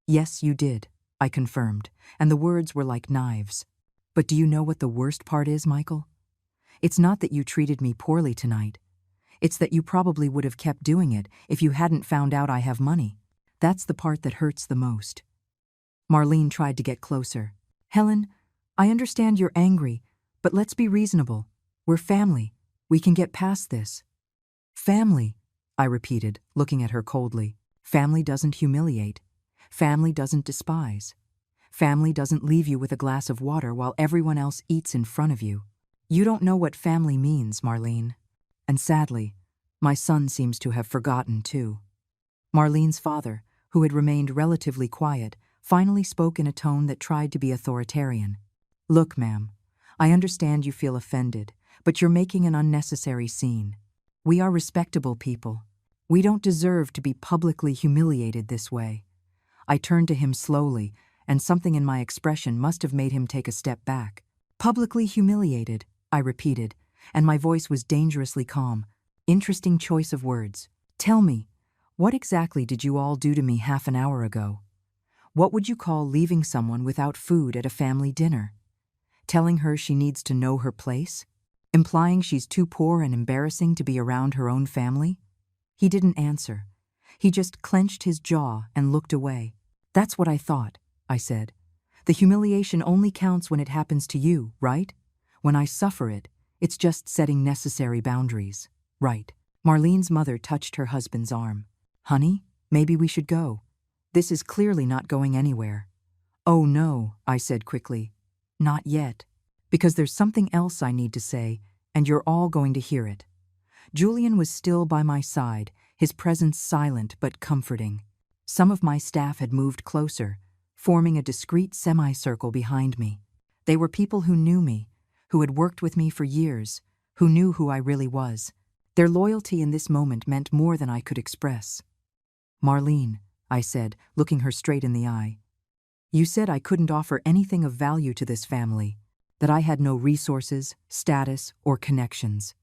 Yes, you did, I confirmed, and the words were like knives. But do you know what the worst part is, Michael? It's not that you treated me poorly tonight. It's that you probably would have kept doing it if you hadn't found out I have money. That's the part that hurts the most. Marlene tried to get closer. Helen, I understand you're angry, but let's be reasonable. We're family. We can get past this. Family, I repeated, looking at her coldly. Family doesn't humiliate. Family doesn't despise. Family doesn't leave you with a glass of water while everyone else eats in front of you. You don't know what family means, Marlene. And sadly, my son seems to have forgotten too. Marlene's father, who had remained relatively quiet, finally spoke in a tone that tried to be authoritarian. Look, ma'am, I understand you feel offended, but you're making an unnecessary scene. We are respectable people. We don't deserve to be publicly humiliated this way. I turned to him slowly, and something in my expression must have made him take a step back. Publicly humiliated, I repeated, and my voice was dangerously calm. Interesting choice of words. Tell me, what exactly did you all do to me half an hour ago? What would you call leaving someone without food at a family dinner? Telling her she needs to know her place? Implying she's too poor and embarrassing to be around her own family? He didn't answer. He just clenched his jaw and looked away. That's what I thought, I said. The humiliation only counts when it happens to you, right? When I suffer it, it's just setting necessary boundaries. Right. Marlene's mother touched her husband's arm. Honey, maybe we should go. This is clearly not going anywhere. Oh no, I said quickly. Not yet. Because there's something else I need to say, and you're all going to hear it. Julian was still by my side, his presence silent but comforting. Some of my staff had moved closer, forming a discreet semicircle behind me. They were people who knew me, who had worked with me for years, who knew who I really was. Their loyalty in this moment meant more than I could express. Marlene, I said, looking her straight in the eye. You said I couldn't offer anything of value to this family, that I had no resources, status, or connections.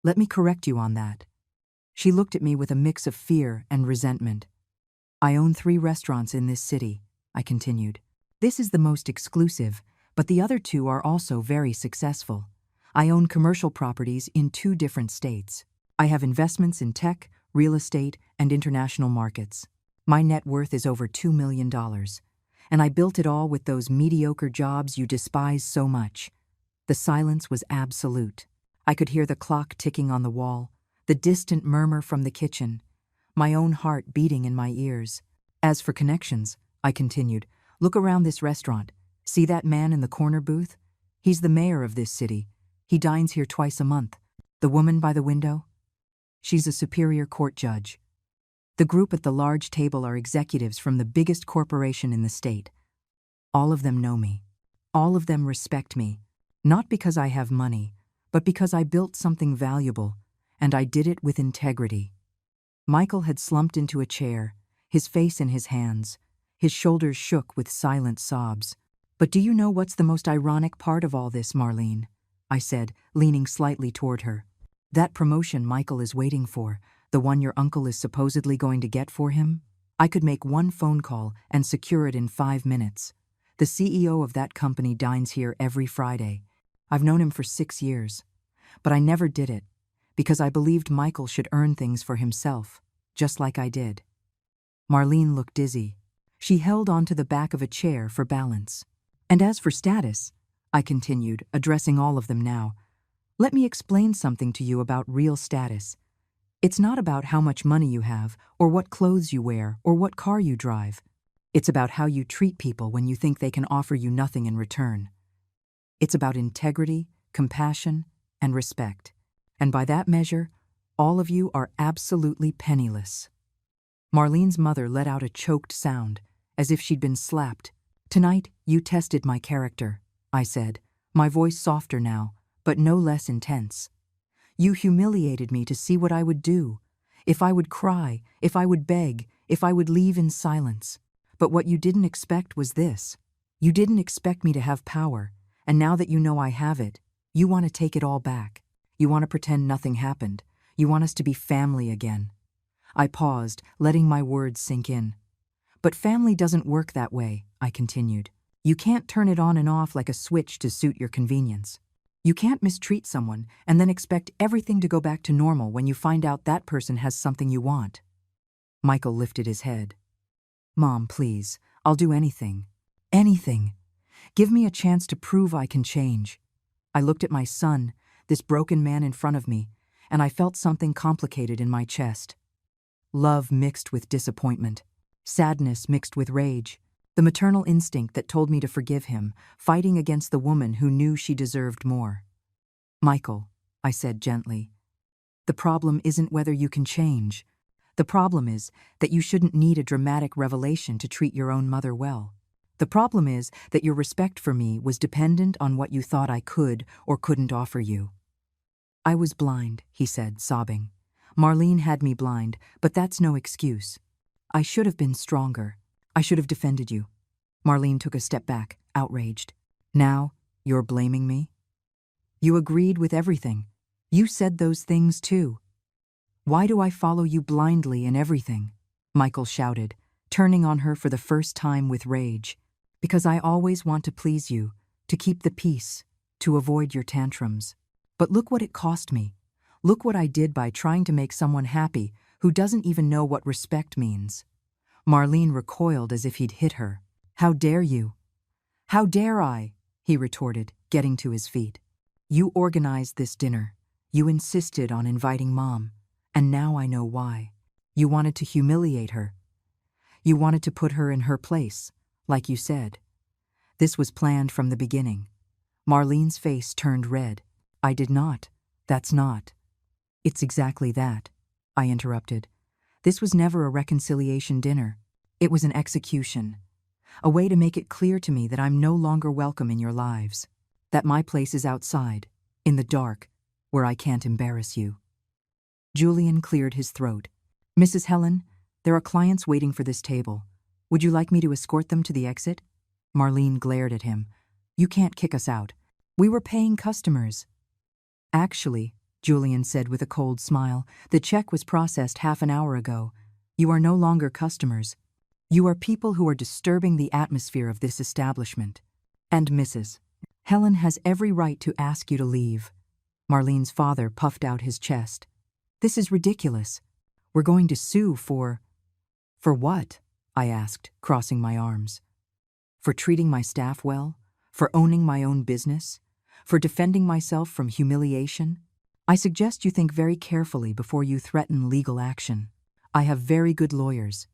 Let me correct you on that. She looked at me with a mix of fear and resentment. I own 3 restaurants in this city, I continued. This is the most exclusive, but the other 2 are also very successful. I own commercial properties in 2 different states. I have investments in tech, real estate, and international markets. My net worth is over $2 million, and I built it all with those mediocre jobs you despise so much. The silence was absolute. I could hear the clock ticking on the wall, the distant murmur from the kitchen, my own heart beating in my ears. As for connections, I continued, look around this restaurant. See that man in the corner booth? He's the mayor of this city. He dines here twice a month. The woman by the window? She's a superior court judge. The group at the large table are executives from the biggest corporation in the state. All of them know me. All of them respect me, not because I have money, but because I built something valuable, and I did it with integrity. Michael had slumped into a chair, his face in his hands. His shoulders shook with silent sobs. But do you know what's the most ironic part of all this, Marlene? I said, leaning slightly toward her. That promotion Michael is waiting for, the one your uncle is supposedly going to get for him? I could make one phone call and secure it in 5 minutes. The CEO of that company dines here every Friday. I've known him for 6 years. But I never did it, because I believed Michael should earn things for himself, just like I did. Marlene looked dizzy. She held onto the back of a chair for balance. And as for status, I continued, addressing all of them now, let me explain something to you about real status. It's not about how much money you have, or what clothes you wear, or what car you drive. It's about how you treat people when you think they can offer you nothing in return. It's about integrity, compassion, and respect. And by that measure, all of you are absolutely penniless. Marlene's mother let out a choked sound, as if she'd been slapped. Tonight, you tested my character, I said, my voice softer now, but no less intense. You humiliated me to see what I would do, if I would cry, if I would beg, if I would leave in silence. But what you didn't expect was this. You didn't expect me to have power, and now that you know I have it, you want to take it all back. You want to pretend nothing happened. You want us to be family again. I paused, letting my words sink in. But family doesn't work that way, I continued. You can't turn it on and off like a switch to suit your convenience. You can't mistreat someone and then expect everything to go back to normal when you find out that person has something you want. Michael lifted his head. Mom, please, I'll do anything. Anything. Give me a chance to prove I can change. I looked at my son, this broken man in front of me, and I felt something complicated in my chest. Love mixed with disappointment. Sadness mixed with rage. The maternal instinct that told me to forgive him, fighting against the woman who knew she deserved more. Michael, I said gently, the problem isn't whether you can change. The problem is that you shouldn't need a dramatic revelation to treat your own mother well. The problem is that your respect for me was dependent on what you thought I could or couldn't offer you. I was blind, he said, sobbing. Marlene had me blind, but that's no excuse. I should have been stronger. I should have defended you. Marlene took a step back, outraged. Now, you're blaming me? You agreed with everything. You said those things too. Why do I follow you blindly in everything? Michael shouted, turning on her for the first time with rage. Because I always want to please you, to keep the peace, to avoid your tantrums. But look what it cost me. Look what I did by trying to make someone happy who doesn't even know what respect means. Marlene recoiled as if he'd hit her. How dare you? How dare I? He retorted, getting to his feet. You organized this dinner. You insisted on inviting Mom. And now I know why. You wanted to humiliate her. You wanted to put her in her place, like you said. This was planned from the beginning. Marlene's face turned red. I did not. That's not. It's exactly that, I interrupted. This was never a reconciliation dinner. It was an execution. A way to make it clear to me that I'm no longer welcome in your lives. That my place is outside, in the dark, where I can't embarrass you. Julian cleared his throat. Mrs. Helen, there are clients waiting for this table. Would you like me to escort them to the exit? Marlene glared at him. You can't kick us out. We were paying customers. Actually, Julian said with a cold smile, the check was processed half an hour ago. You are no longer customers. You are people who are disturbing the atmosphere of this establishment. And Mrs. Helen has every right to ask you to leave. Marlene's father puffed out his chest. This is ridiculous. We're going to sue for... For what? I asked, crossing my arms. For treating my staff well? For owning my own business? For defending myself from humiliation? I suggest you think very carefully before you threaten legal action. I have very good lawyers,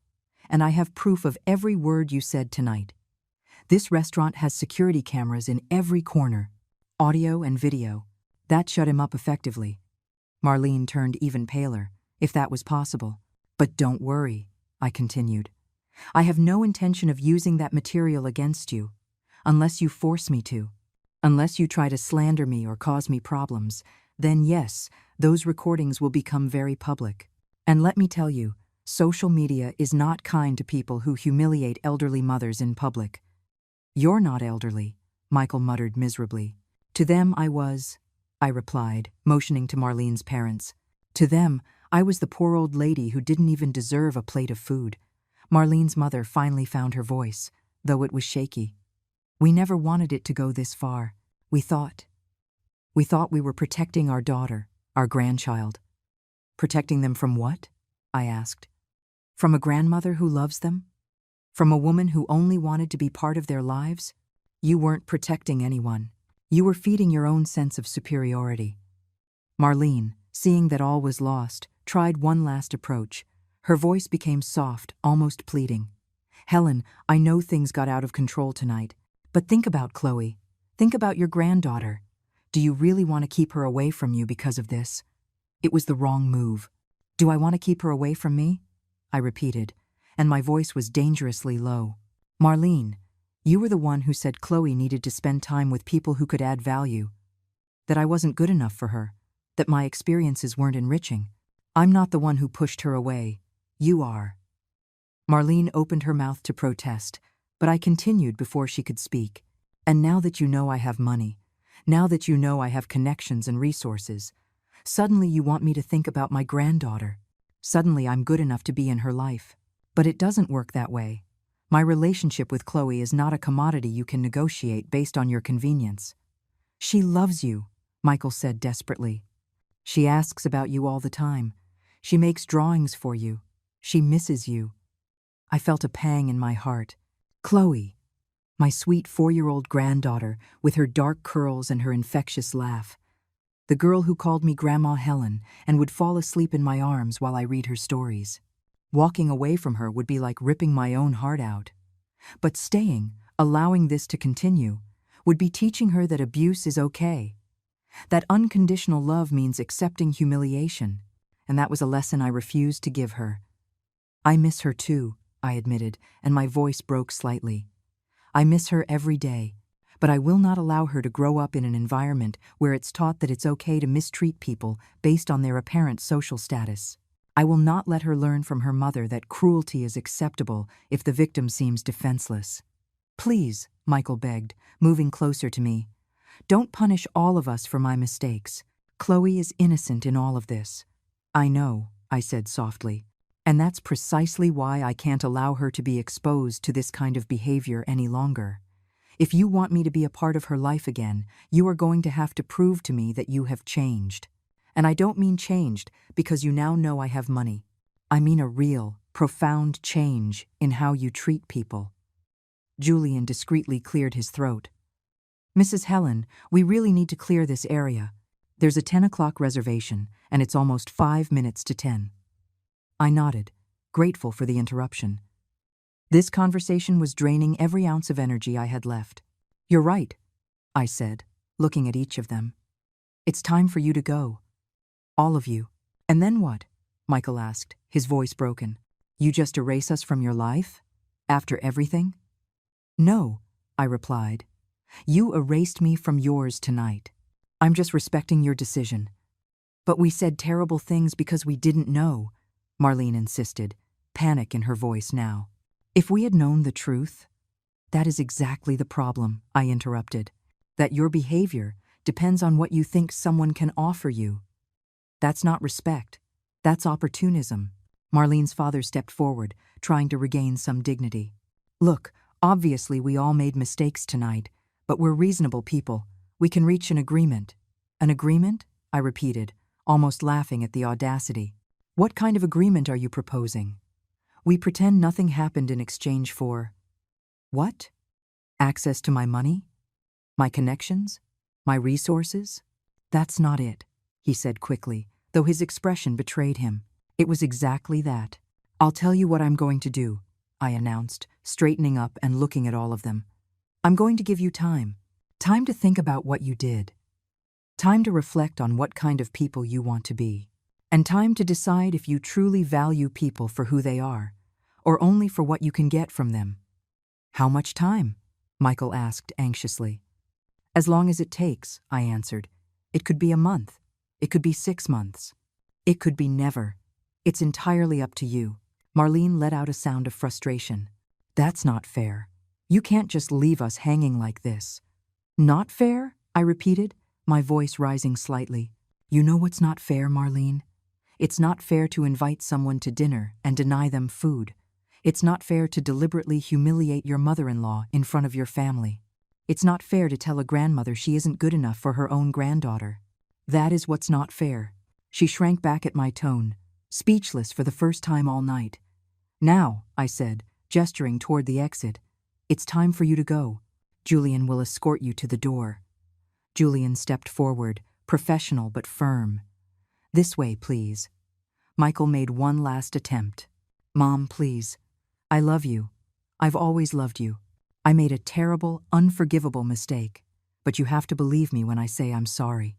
and I have proof of every word you said tonight. This restaurant has security cameras in every corner, audio and video. That shut him up effectively. Marlene turned even paler, if that was possible. But don't worry, I continued. I have no intention of using that material against you, unless you force me to. Unless you try to slander me or cause me problems, then yes, those recordings will become very public. And let me tell you, social media is not kind to people who humiliate elderly mothers in public. You're not elderly, Michael muttered miserably. To them I replied, motioning to Marlene's parents. To them, I was the poor old lady who didn't even deserve a plate of food. Marlene's mother finally found her voice, though it was shaky. We never wanted it to go this far. We thought we were protecting our daughter, our grandchild. Protecting them from what? I asked. From a grandmother who loves them? From a woman who only wanted to be part of their lives? You weren't protecting anyone. You were feeding your own sense of superiority. Marlene, seeing that all was lost, tried one last approach. Her voice became soft, almost pleading. Helen, I know things got out of control tonight, but think about Chloe. Think about your granddaughter. Do you really want to keep her away from you because of this? It was the wrong move. Do I want to keep her away from me? I repeated, and my voice was dangerously low. Marlene, you were the one who said Chloe needed to spend time with people who could add value. That I wasn't good enough for her. That my experiences weren't enriching. I'm not the one who pushed her away. You are. Marlene opened her mouth to protest, but I continued before she could speak. And now that you know I have money, now that you know I have connections and resources, suddenly you want me to think about my granddaughter. Suddenly I'm good enough to be in her life. But it doesn't work that way. My relationship with Chloe is not a commodity you can negotiate based on your convenience. She loves you, Michael said desperately. She asks about you all the time. She makes drawings for you. She misses you. I felt a pang in my heart. Chloe, my sweet 4-year-old granddaughter with her dark curls and her infectious laugh. The girl who called me Grandma Helen and would fall asleep in my arms while I read her stories. Walking away from her would be like ripping my own heart out. But staying, allowing this to continue, would be teaching her that abuse is okay. That unconditional love means accepting humiliation, and that was a lesson I refused to give her. I miss her too, I admitted, and my voice broke slightly. I miss her every day, but I will not allow her to grow up in an environment where it's taught that it's okay to mistreat people based on their apparent social status. I will not let her learn from her mother that cruelty is acceptable if the victim seems defenseless. Please, Michael begged, moving closer to me. Don't punish all of us for my mistakes. Chloe is innocent in all of this. I know, I said softly. And that's precisely why I can't allow her to be exposed to this kind of behavior any longer. If you want me to be a part of her life again, you are going to have to prove to me that you have changed. And I don't mean changed because you now know I have money. I mean a real, profound change in how you treat people. Julian discreetly cleared his throat. Mrs. Helen, we really need to clear this area. There's a 10 o'clock reservation, and it's almost 5 minutes to 10. I nodded, grateful for the interruption. This conversation was draining every ounce of energy I had left. You're right, I said, looking at each of them. It's time for you to go. All of you. And then what? Michael asked, his voice broken. You just erase us from your life? After everything? No, I replied. You erased me from yours tonight. I'm just respecting your decision. But we said terrible things because we didn't know, Marlene insisted, panic in her voice now. If we had known the truth, that is exactly the problem, I interrupted. That your behavior depends on what you think someone can offer you. That's not respect. That's opportunism. Marlene's father stepped forward, trying to regain some dignity. Look, obviously we all made mistakes tonight, but we're reasonable people. We can reach an agreement. An agreement? I repeated, almost laughing at the audacity. What kind of agreement are you proposing? We pretend nothing happened in exchange for… What? Access to my money? My connections? My resources? That's not it, he said quickly, though his expression betrayed him. It was exactly that. I'll tell you what I'm going to do, I announced, straightening up and looking at all of them. I'm going to give you time. Time to think about what you did. Time to reflect on what kind of people you want to be. And time to decide if you truly value people for who they are, or only for what you can get from them. How much time? Michael asked anxiously. As long as it takes, I answered. It could be a month. It could be 6 months. It could be never. It's entirely up to you. Marlene let out a sound of frustration. That's not fair. You can't just leave us hanging like this. Not fair? I repeated, my voice rising slightly. You know what's not fair, Marlene? It's not fair to invite someone to dinner and deny them food. It's not fair to deliberately humiliate your mother-in-law in front of your family. It's not fair to tell a grandmother she isn't good enough for her own granddaughter. That is what's not fair. She shrank back at my tone, speechless for the first time all night. Now, I said, gesturing toward the exit, it's time for you to go. Julian will escort you to the door. Julian stepped forward, professional but firm. This way, please. Michael made one last attempt. Mom, please. I love you. I've always loved you. I made a terrible, unforgivable mistake, but you have to believe me when I say I'm sorry.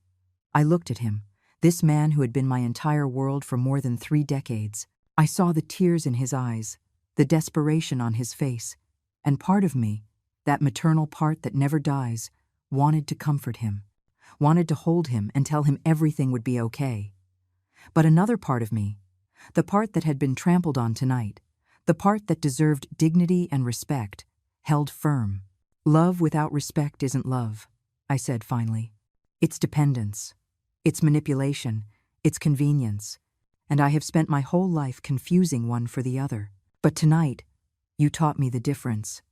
I looked at him, this man who had been my entire world for more than 3 decades. I saw the tears in his eyes, the desperation on his face, and part of me, that maternal part that never dies, wanted to comfort him, wanted to hold him and tell him everything would be okay. But another part of me, the part that had been trampled on tonight, the part that deserved dignity and respect, held firm. Love without respect isn't love, I said finally. It's dependence. It's manipulation. It's convenience. And I have spent my whole life confusing one for the other. But tonight, you taught me the difference.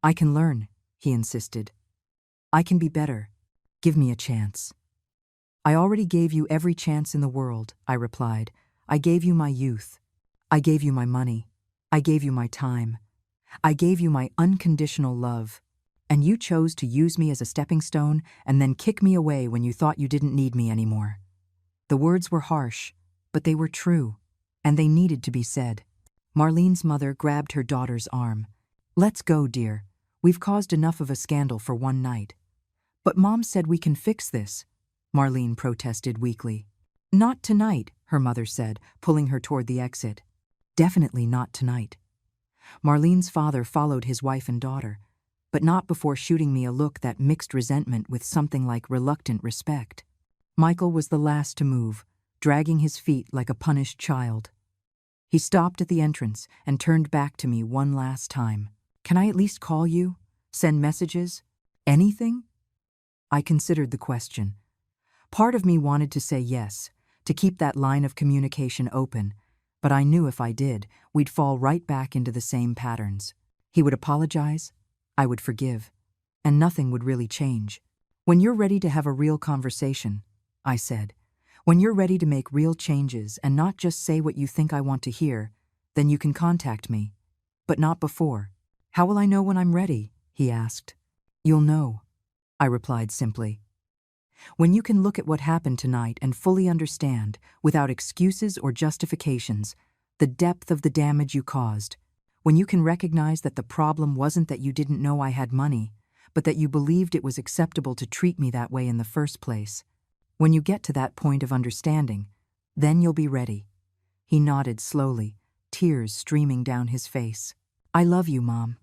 I can learn, he insisted. I can be better. Give me a chance. I already gave you every chance in the world, I replied. I gave you my youth. I gave you my money. I gave you my time. I gave you my unconditional love. And you chose to use me as a stepping stone and then kick me away when you thought you didn't need me anymore. The words were harsh, but they were true, and they needed to be said. Marlene's mother grabbed her daughter's arm. Let's go, dear. We've caused enough of a scandal for one night. But Mom said we can fix this, Marlene protested weakly. Not tonight, her mother said, pulling her toward the exit. Definitely not tonight. Marlene's father followed his wife and daughter, but not before shooting me a look that mixed resentment with something like reluctant respect. Michael was the last to move, dragging his feet like a punished child. He stopped at the entrance and turned back to me one last time. Can I at least call you? Send messages? Anything? I considered the question. Part of me wanted to say yes, to keep that line of communication open, but I knew if I did, we'd fall right back into the same patterns. He would apologize, I would forgive, and nothing would really change. When you're ready to have a real conversation, I said, when you're ready to make real changes and not just say what you think I want to hear, then you can contact me. But not before. How will I know when I'm ready? He asked. You'll know, I replied simply. When you can look at what happened tonight and fully understand, without excuses or justifications, the depth of the damage you caused, when you can recognize that the problem wasn't that you didn't know I had money, but that you believed it was acceptable to treat me that way in the first place, when you get to that point of understanding, then you'll be ready. He nodded slowly, tears streaming down his face. I love you, Mom.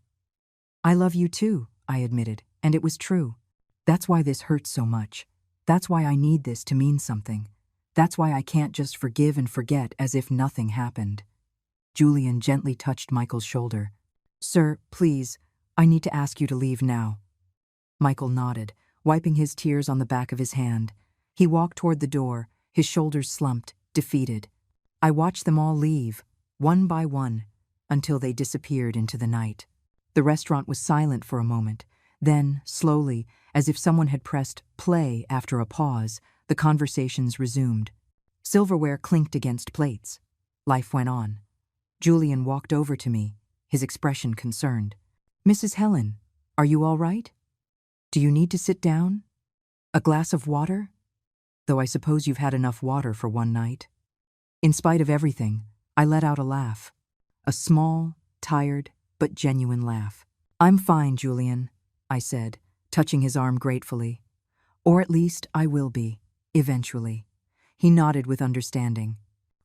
I love you too, I admitted, and it was true. That's why this hurts so much. That's why I need this to mean something. That's why I can't just forgive and forget as if nothing happened. Julian gently touched Michael's shoulder. Sir, please, I need to ask you to leave now. Michael nodded, wiping his tears on the back of his hand. He walked toward the door, his shoulders slumped, defeated. I watched them all leave, one by one, until they disappeared into the night. The restaurant was silent for a moment. Then, slowly, as if someone had pressed play after a pause, the conversations resumed. Silverware clinked against plates. Life went on. Julian walked over to me, his expression concerned. Mrs. Helen, are you all right? Do you need to sit down? A glass of water? Though I suppose you've had enough water for one night. In spite of everything, I let out a laugh. A small, tired, but genuine laugh. I'm fine, Julian, I said, touching his arm gratefully. Or at least I will be, eventually. He nodded with understanding.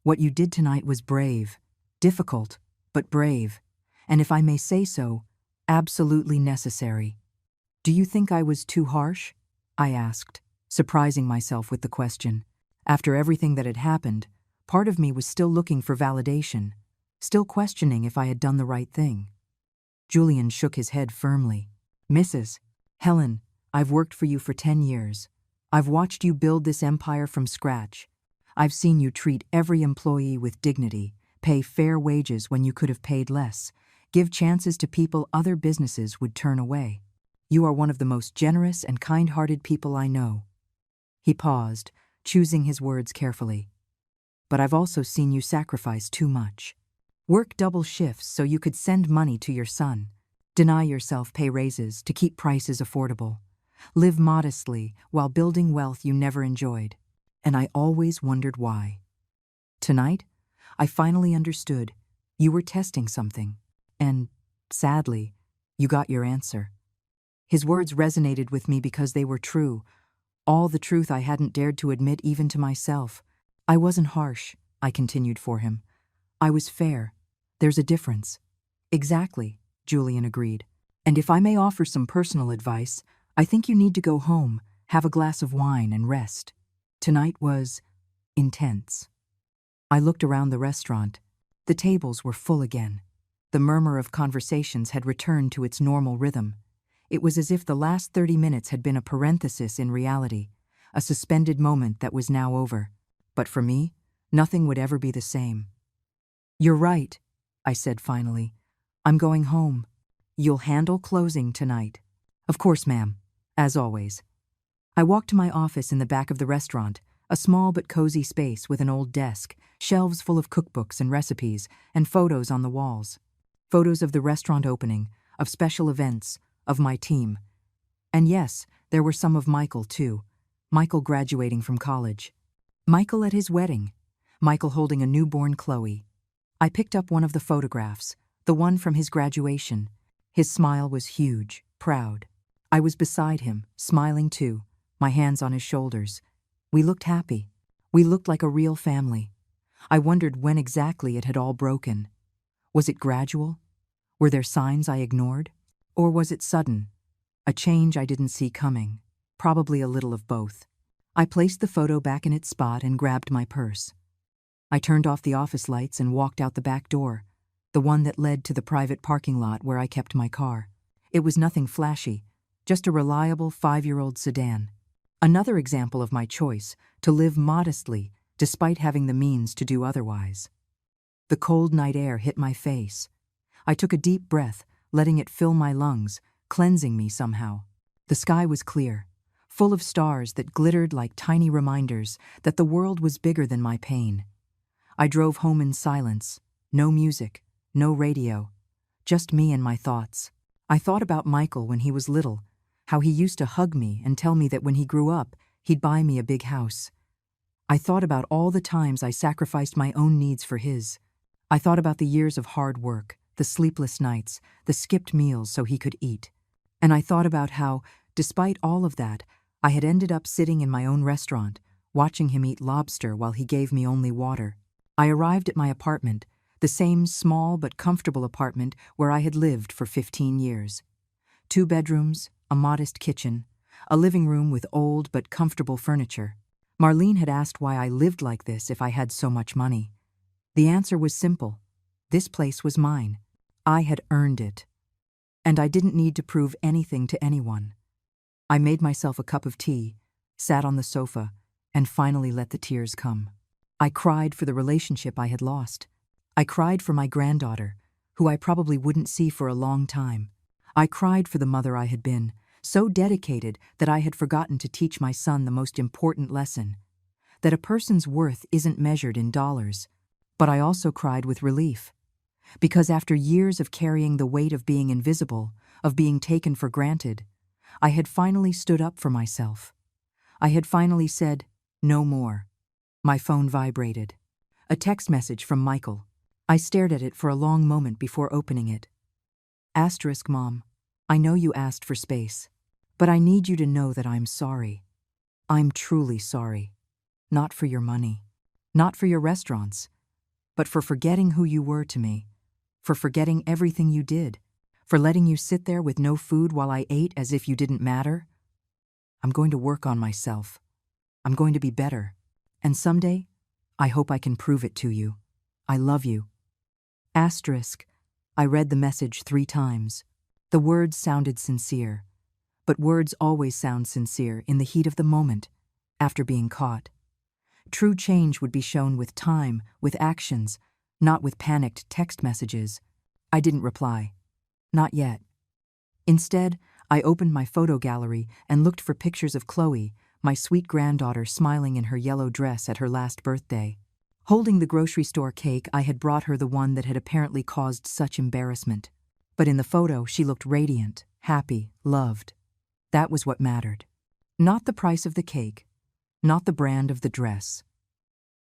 What you did tonight was brave, difficult, but brave, and if I may say so, absolutely necessary. Do you think I was too harsh? I asked, surprising myself with the question. After everything that had happened, part of me was still looking for validation, still questioning if I had done the right thing. Julian shook his head firmly. Mrs. Helen, I've worked for you for 10 years. I've watched you build this empire from scratch. I've seen you treat every employee with dignity, pay fair wages when you could have paid less, give chances to people other businesses would turn away. You are one of the most generous and kind-hearted people I know. He paused, choosing his words carefully. But I've also seen you sacrifice too much. Work double shifts so you could send money to your son. Deny yourself pay raises to keep prices affordable. Live modestly while building wealth you never enjoyed. And I always wondered why. Tonight, I finally understood. You were testing something. And, sadly, you got your answer. His words resonated with me because they were true. All the truth I hadn't dared to admit even to myself. I wasn't harsh, I continued for him. I was fair. There's a difference. Exactly, Julian agreed. And if I may offer some personal advice, I think you need to go home, have a glass of wine and rest. Tonight was intense. I looked around the restaurant. The tables were full again. The murmur of conversations had returned to its normal rhythm. It was as if the last 30 minutes had been a parenthesis in reality, a suspended moment that was now over. But for me, nothing would ever be the same. You're right, I said finally. I'm going home. You'll handle closing tonight. Of course, ma'am, as always. I walked to my office in the back of the restaurant, a small but cozy space with an old desk, shelves full of cookbooks and recipes, and photos on the walls. Photos of the restaurant opening, of special events, of my team. And yes, there were some of Michael, too. Michael graduating from college. Michael at his wedding. Michael holding a newborn Chloe. I picked up one of the photographs, the one from his graduation. His smile was huge, proud. I was beside him, smiling too, my hands on his shoulders. We looked happy. We looked like a real family. I wondered when exactly it had all broken. Was it gradual? Were there signs I ignored? Or was it sudden? A change I didn't see coming. Probably a little of both. I placed the photo back in its spot and grabbed my purse. I turned off the office lights and walked out the back door, the one that led to the private parking lot where I kept my car. It was nothing flashy, just a reliable 5-year-old sedan. Another example of my choice to live modestly despite having the means to do otherwise. The cold night air hit my face. I took a deep breath, letting it fill my lungs, cleansing me somehow. The sky was clear, full of stars that glittered like tiny reminders that the world was bigger than my pain. I drove home in silence, no music, no radio, just me and my thoughts. I thought about Michael when he was little, how he used to hug me and tell me that when he grew up, he'd buy me a big house. I thought about all the times I sacrificed my own needs for his. I thought about the years of hard work, the sleepless nights, the skipped meals so he could eat. And I thought about how, despite all of that, I had ended up sitting in my own restaurant, watching him eat lobster while he gave me only water. I arrived at my apartment, the same small but comfortable apartment where I had lived for 15 years. 2 bedrooms, a modest kitchen, a living room with old but comfortable furniture. Marlene had asked why I lived like this if I had so much money. The answer was simple. This place was mine. I had earned it. And I didn't need to prove anything to anyone. I made myself a cup of tea, sat on the sofa, and finally let the tears come. I cried for the relationship I had lost. I cried for my granddaughter, who I probably wouldn't see for a long time. I cried for the mother I had been, so dedicated that I had forgotten to teach my son the most important lesson, that a person's worth isn't measured in dollars. But I also cried with relief, because after years of carrying the weight of being invisible, of being taken for granted, I had finally stood up for myself. I had finally said, no more. My phone vibrated. A text message from Michael. I stared at it for a long moment before opening it. Asterisk, Mom, I know you asked for space, but I need you to know that I'm sorry. I'm truly sorry. Not for your money, not for your restaurants, but for forgetting who you were to me, for forgetting everything you did, for letting you sit there with no food while I ate as if you didn't matter. I'm going to work on myself. I'm going to be better. And someday, I hope I can prove it to you. I love you. Asterisk. I read the message 3 times. The words sounded sincere, but words always sound sincere in the heat of the moment, after being caught. True change would be shown with time, with actions, not with panicked text messages. I didn't reply. Not yet. Instead, I opened my photo gallery and looked for pictures of Chloe, my sweet granddaughter smiling in her yellow dress at her last birthday. Holding the grocery store cake, I had brought her the one that had apparently caused such embarrassment. But in the photo, she looked radiant, happy, loved. That was what mattered. Not the price of the cake, not the brand of the dress,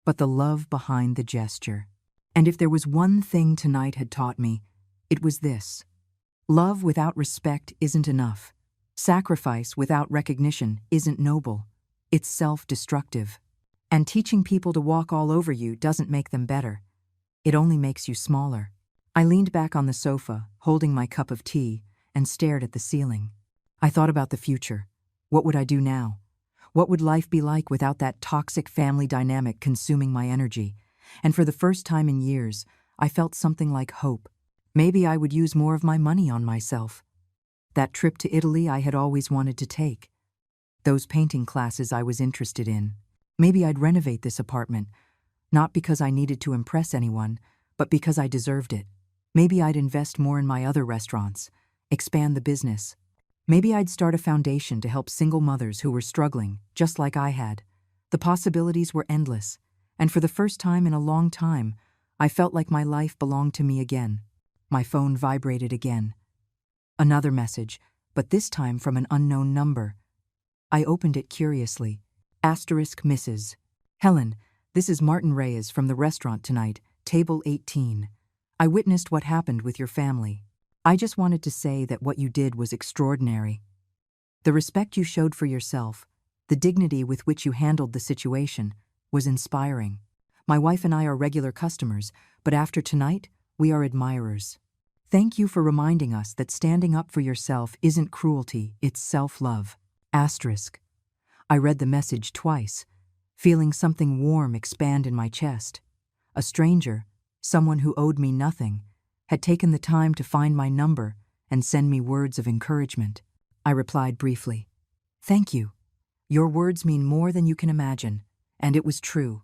but the love behind the gesture. And if there was one thing tonight had taught me, it was this. Love without respect isn't enough. Sacrifice without recognition isn't noble. It's self-destructive. And teaching people to walk all over you doesn't make them better. It only makes you smaller. I leaned back on the sofa, holding my cup of tea, and stared at the ceiling. I thought about the future. What would I do now? What would life be like without that toxic family dynamic consuming my energy? And for the first time in years, I felt something like hope. Maybe I would use more of my money on myself. That trip to Italy I had always wanted to take. Those painting classes I was interested in. Maybe I'd renovate this apartment, not because I needed to impress anyone, but because I deserved it. Maybe I'd invest more in my other restaurants, expand the business. Maybe I'd start a foundation to help single mothers who were struggling, just like I had. The possibilities were endless, and for the first time in a long time, I felt like my life belonged to me again. My phone vibrated again. Another message, but this time from an unknown number. I opened it curiously. Asterisk Mrs. Helen, this is Martin Reyes from the restaurant tonight, table 18. I witnessed what happened with your family. I just wanted to say that what you did was extraordinary. The respect you showed for yourself, the dignity with which you handled the situation, was inspiring. My wife and I are regular customers, but after tonight, we are admirers. Thank you for reminding us that standing up for yourself isn't cruelty, it's self-love. Asterisk. I read the message twice, feeling something warm expand in my chest. A stranger, someone who owed me nothing, had taken the time to find my number and send me words of encouragement. I replied briefly, "Thank you. Your words mean more than you can imagine," and it was true.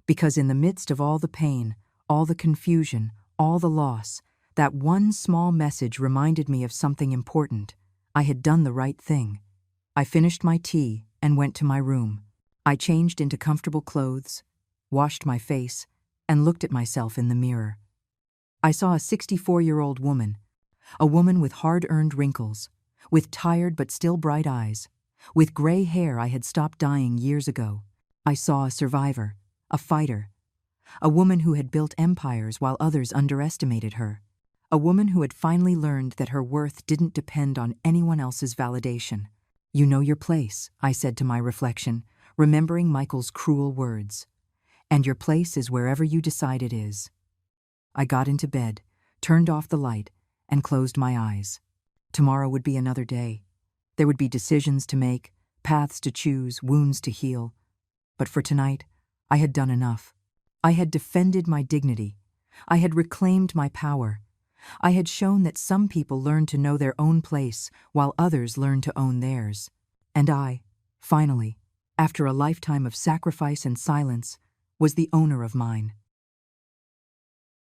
Because in the midst of all the pain, all the confusion, all the loss, that one small message reminded me of something important. I had done the right thing. I finished my tea and went to my room. I changed into comfortable clothes, washed my face, and looked at myself in the mirror. I saw a 64-year-old woman, a woman with hard-earned wrinkles, with tired but still bright eyes, with gray hair I had stopped dyeing years ago. I saw a survivor, a fighter, a woman who had built empires while others underestimated her, a woman who had finally learned that her worth didn't depend on anyone else's validation. "You know your place," I said to my reflection, remembering Michael's cruel words. "And your place is wherever you decide it is." I got into bed, turned off the light, and closed my eyes. Tomorrow would be another day. There would be decisions to make, paths to choose, wounds to heal. But for tonight, I had done enough. I had defended my dignity. I had reclaimed my power. I had shown that some people learn to know their own place while others learn to own theirs. And I, finally, after a lifetime of sacrifice and silence, was the owner of mine.